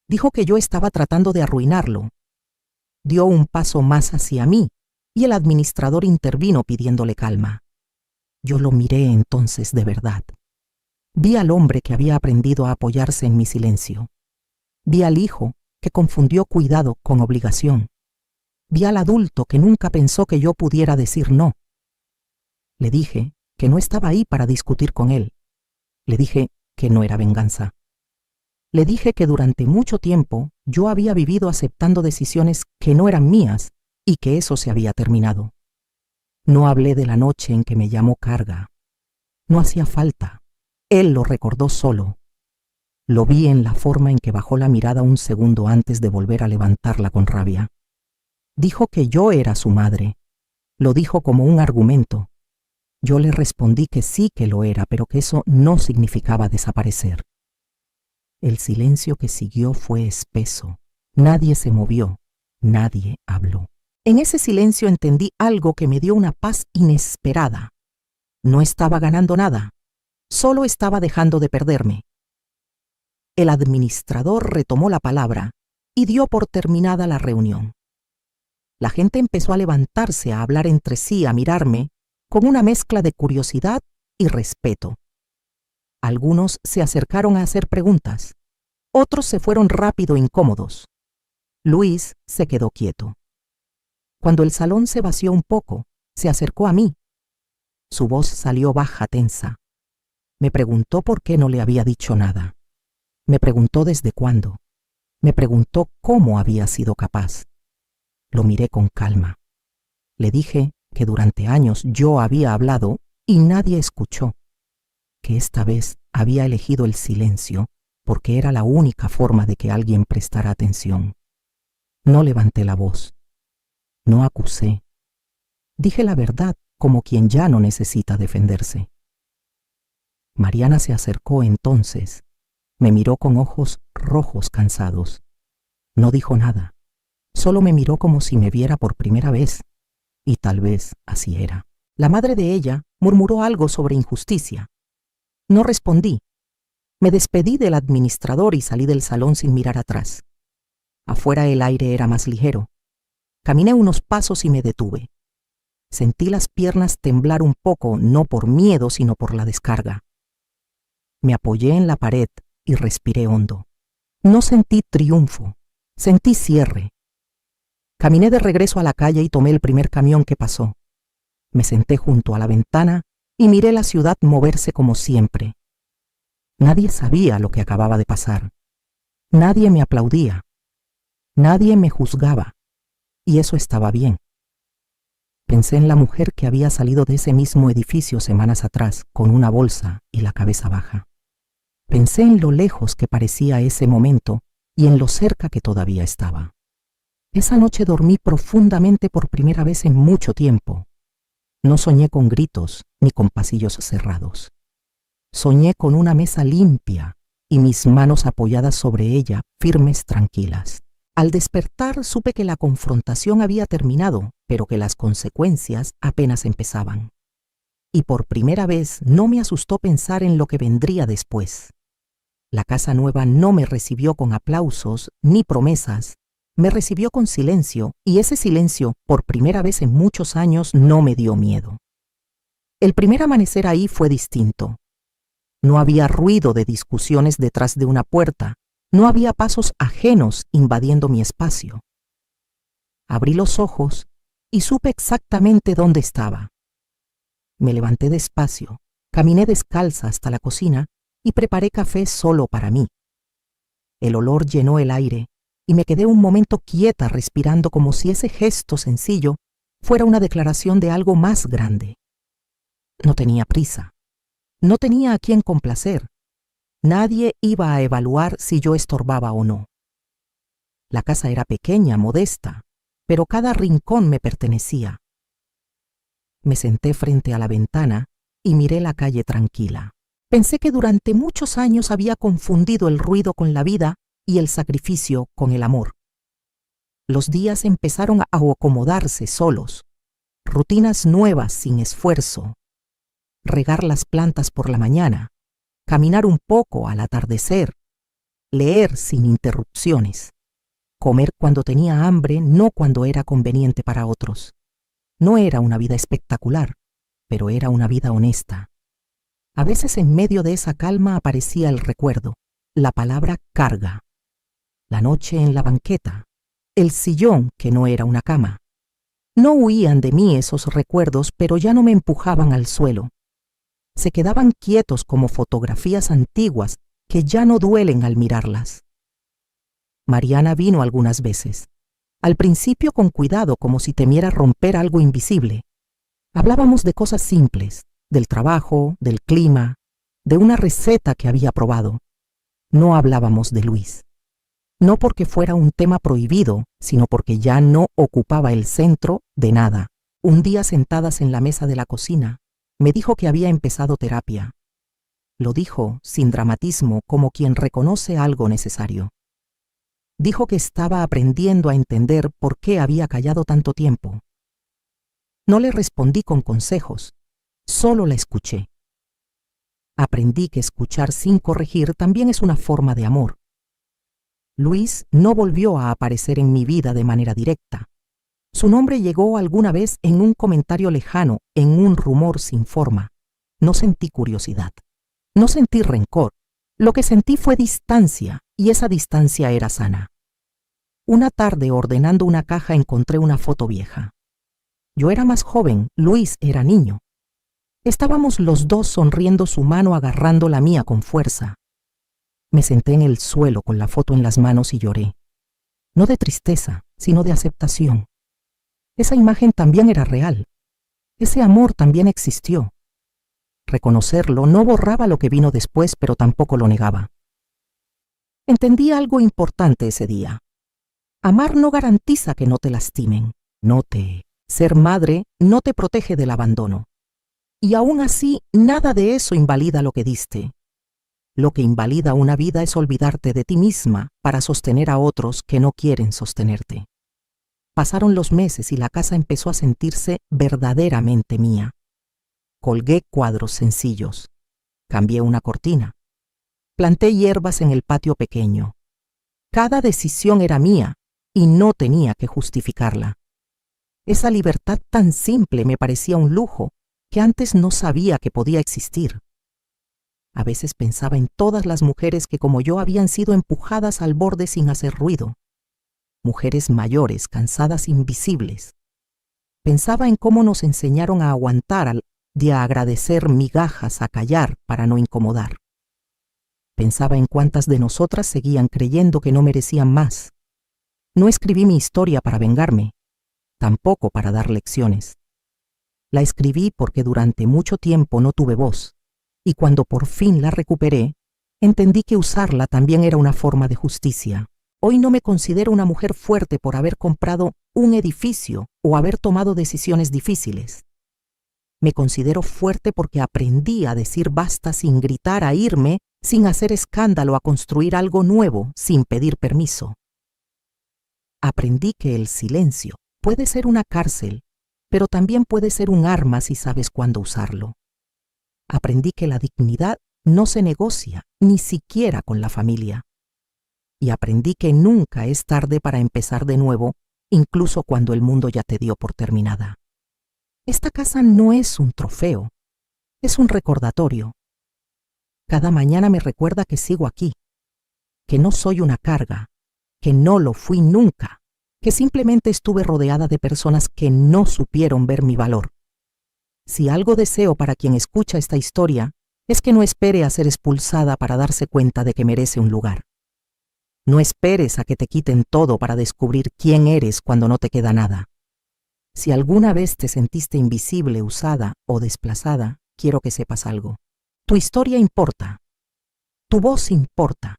Dijo que yo estaba tratando de arruinarlo. Dio un paso más hacia mí y el administrador intervino pidiéndole calma. Yo lo miré entonces de verdad. Vi al hombre que había aprendido a apoyarse en mi silencio. Vi al hijo que confundió cuidado con obligación. Vi al adulto que nunca pensó que yo pudiera decir no. Le dije que no estaba ahí para discutir con él. Le dije que no era venganza. Le dije que durante mucho tiempo yo había vivido aceptando decisiones que no eran mías y que eso se había terminado. No hablé de la noche en que me llamó carga. No hacía falta. Él lo recordó solo. Lo vi en la forma en que bajó la mirada un segundo antes de volver a levantarla con rabia. Dijo que yo era su madre. Lo dijo como un argumento. Yo le respondí que sí que lo era, pero que eso no significaba desaparecer. El silencio que siguió fue espeso. Nadie se movió, nadie habló. En ese silencio entendí algo que me dio una paz inesperada. No estaba ganando nada, solo estaba dejando de perderme. El administrador retomó la palabra y dio por terminada la reunión. La gente empezó a levantarse, a hablar entre sí, a mirarme, con una mezcla de curiosidad y respeto. Algunos se acercaron a hacer preguntas. Otros se fueron rápido, incómodos. Luis se quedó quieto. Cuando el salón se vació un poco, Se acercó a mí. Su voz salió baja, tensa. Me preguntó por qué no le había dicho nada. Me preguntó desde cuándo. Me preguntó cómo había sido capaz. Lo miré con calma. Le dije que durante años yo había hablado y nadie escuchó, que esta vez había elegido el silencio porque era la única forma de que alguien prestara atención. No levanté la voz. No acusé. Dije la verdad como quien ya no necesita defenderse. Mariana se acercó entonces. Me miró con ojos rojos cansados. No dijo nada. Solo me miró como si me viera por primera vez. Y tal vez así era. La madre de ella murmuró algo sobre injusticia. No respondí. Me despedí del administrador y salí del salón sin mirar atrás. Afuera el aire era más ligero. Caminé unos pasos y me detuve. Sentí las piernas temblar un poco, no por miedo, sino por la descarga. Me apoyé en la pared y respiré hondo. No sentí triunfo, sentí cierre. Caminé de regreso a la calle y tomé el primer camión que pasó. Me senté junto a la ventana y miré la ciudad moverse como siempre. Nadie sabía lo que acababa de pasar. Nadie me aplaudía. Nadie me juzgaba. Y eso estaba bien. Pensé en la mujer que había salido de ese mismo edificio semanas atrás con una bolsa y la cabeza baja. Pensé en lo lejos que parecía ese momento y en lo cerca que todavía estaba. Esa noche dormí profundamente por primera vez en mucho tiempo. No soñé con gritos ni con pasillos cerrados. Soñé con una mesa limpia y mis manos apoyadas sobre ella, firmes, tranquilas. Al despertar supe que la confrontación había terminado, pero que las consecuencias apenas empezaban. Y por primera vez no me asustó pensar en lo que vendría después. La casa nueva no me recibió con aplausos ni promesas, me recibió con silencio, y ese silencio, por primera vez en muchos años, no me dio miedo. El primer amanecer ahí fue distinto. No había ruido de discusiones detrás de una puerta, no había pasos ajenos invadiendo mi espacio. Abrí los ojos y supe exactamente dónde estaba. Me levanté despacio, caminé descalza hasta la cocina y preparé café solo para mí. El olor llenó el aire y me quedé un momento quieta respirando como si ese gesto sencillo fuera una declaración de algo más grande. No tenía prisa. No tenía a quién complacer. Nadie iba a evaluar si yo estorbaba o no. La casa era pequeña, modesta, pero cada rincón me pertenecía. Me senté frente a la ventana y miré la calle tranquila. Pensé que durante muchos años había confundido el ruido con la vida y el sacrificio con el amor. Los días empezaron a acomodarse solos, rutinas nuevas sin esfuerzo. Regar las plantas por la mañana, caminar un poco al atardecer, leer sin interrupciones, comer cuando tenía hambre, no cuando era conveniente para otros. No era una vida espectacular, pero era una vida honesta. A veces en medio de esa calma aparecía el recuerdo, la palabra carga, la noche en la banqueta, el sillón que no era una cama. No huían de mí esos recuerdos, pero ya no me empujaban al suelo. Se quedaban quietos como fotografías antiguas que ya no duelen al mirarlas. Mariana vino algunas veces, al principio con cuidado como si temiera romper algo invisible. Hablábamos de cosas simples, del trabajo, del clima, de una receta que había probado. No hablábamos de Luis. No porque fuera un tema prohibido, sino porque ya no ocupaba el centro de nada. Un día sentadas en la mesa de la cocina, me dijo que había empezado terapia. Lo dijo sin dramatismo, como quien reconoce algo necesario. Dijo que estaba aprendiendo a entender por qué había callado tanto tiempo. No le respondí con consejos, solo la escuché. Aprendí que escuchar sin corregir también es una forma de amor. Luis no volvió a aparecer en mi vida de manera directa. Su nombre llegó alguna vez en un comentario lejano, en un rumor sin forma. No sentí curiosidad. No sentí rencor. Lo que sentí fue distancia, y esa distancia era sana. Una tarde, ordenando una caja, encontré una foto vieja. Yo era más joven, Luis era niño. Estábamos los dos sonriendo, su mano agarrando la mía con fuerza. Me senté en el suelo con la foto en las manos y lloré. No de tristeza, sino de aceptación. Esa imagen también era real. Ese amor también existió. Reconocerlo no borraba lo que vino después, pero tampoco lo negaba. Entendí algo importante ese día. Amar no garantiza que no te lastimen. Ser madre no te protege del abandono. Y aún así, nada de eso invalida lo que diste. Lo que invalida una vida es olvidarte de ti misma para sostener a otros que no quieren sostenerte. Pasaron los meses y la casa empezó a sentirse verdaderamente mía. Colgué cuadros sencillos. Cambié una cortina. Planté hierbas en el patio pequeño. Cada decisión era mía y no tenía que justificarla. Esa libertad tan simple me parecía un lujo que antes no sabía que podía existir. A veces pensaba en todas las mujeres que como yo habían sido empujadas al borde sin hacer ruido. Mujeres mayores, cansadas, invisibles. Pensaba en cómo nos enseñaron a aguantar, de agradecer migajas, a callar para no incomodar. Pensaba en cuántas de nosotras seguían creyendo que no merecían más. No escribí mi historia para vengarme, tampoco para dar lecciones. La escribí porque durante mucho tiempo no tuve voz, y cuando por fin la recuperé, entendí que usarla también era una forma de justicia. Hoy no me considero una mujer fuerte por haber comprado un edificio o haber tomado decisiones difíciles. Me considero fuerte porque aprendí a decir basta sin gritar, a irme sin hacer escándalo, a construir algo nuevo sin pedir permiso. Aprendí que el silencio puede ser una cárcel, pero también puede ser un arma si sabes cuándo usarlo. Aprendí que la dignidad no se negocia, ni siquiera con la familia. Y aprendí que nunca es tarde para empezar de nuevo, incluso cuando el mundo ya te dio por terminada. Esta casa no es un trofeo, es un recordatorio. Cada mañana me recuerda que sigo aquí, que no soy una carga, que no lo fui nunca, que simplemente estuve rodeada de personas que no supieron ver mi valor. Si algo deseo para quien escucha esta historia, es que no espere a ser expulsada para darse cuenta de que merece un lugar. No esperes a que te quiten todo para descubrir quién eres cuando no te queda nada. Si alguna vez te sentiste invisible, usada o desplazada, quiero que sepas algo. Tu historia importa. Tu voz importa.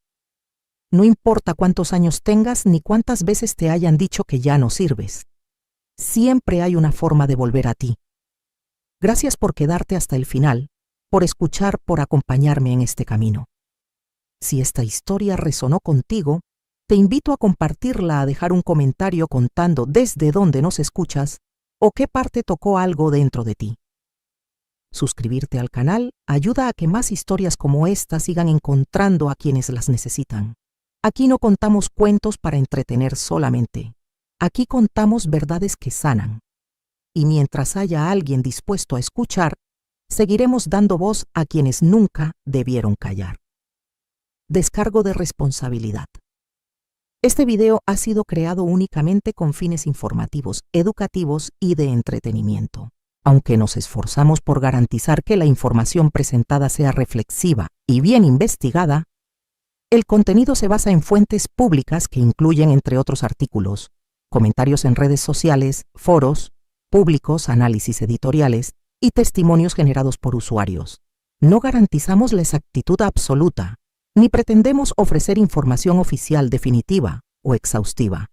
No importa cuántos años tengas ni cuántas veces te hayan dicho que ya no sirves. Siempre hay una forma de volver a ti. Gracias por quedarte hasta el final, por escuchar, por acompañarme en este camino. Si esta historia resonó contigo, te invito a compartirla, a dejar un comentario contando desde dónde nos escuchas o qué parte tocó algo dentro de ti. Suscribirte al canal ayuda a que más historias como esta sigan encontrando a quienes las necesitan. Aquí no contamos cuentos para entretener solamente. Aquí contamos verdades que sanan. Y mientras haya alguien dispuesto a escuchar, seguiremos dando voz a quienes nunca debieron callar. Descargo de responsabilidad. Este video ha sido creado únicamente con fines informativos, educativos y de entretenimiento. Aunque nos esforzamos por garantizar que la información presentada sea reflexiva y bien investigada, el contenido se basa en fuentes públicas que incluyen, entre otros artículos, comentarios en redes sociales, foros públicos, análisis editoriales y testimonios generados por usuarios. No garantizamos la exactitud absoluta, ni pretendemos ofrecer información oficial definitiva o exhaustiva.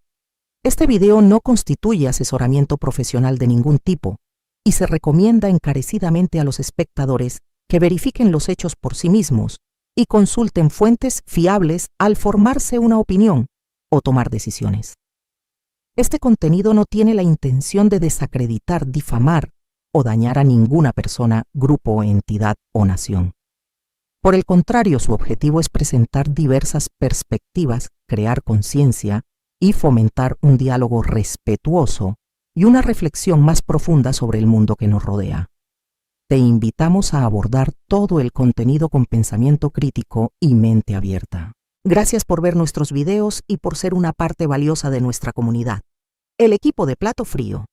Este video no constituye asesoramiento profesional de ningún tipo y se recomienda encarecidamente a los espectadores que verifiquen los hechos por sí mismos y consulten fuentes fiables al formarse una opinión o tomar decisiones. Este contenido no tiene la intención de desacreditar, difamar o dañar a ninguna persona, grupo, entidad o nación. Por el contrario, su objetivo es presentar diversas perspectivas, crear conciencia y fomentar un diálogo respetuoso y una reflexión más profunda sobre el mundo que nos rodea. Te invitamos a abordar todo el contenido con pensamiento crítico y mente abierta. Gracias por ver nuestros videos y por ser una parte valiosa de nuestra comunidad. El equipo de Plato Frío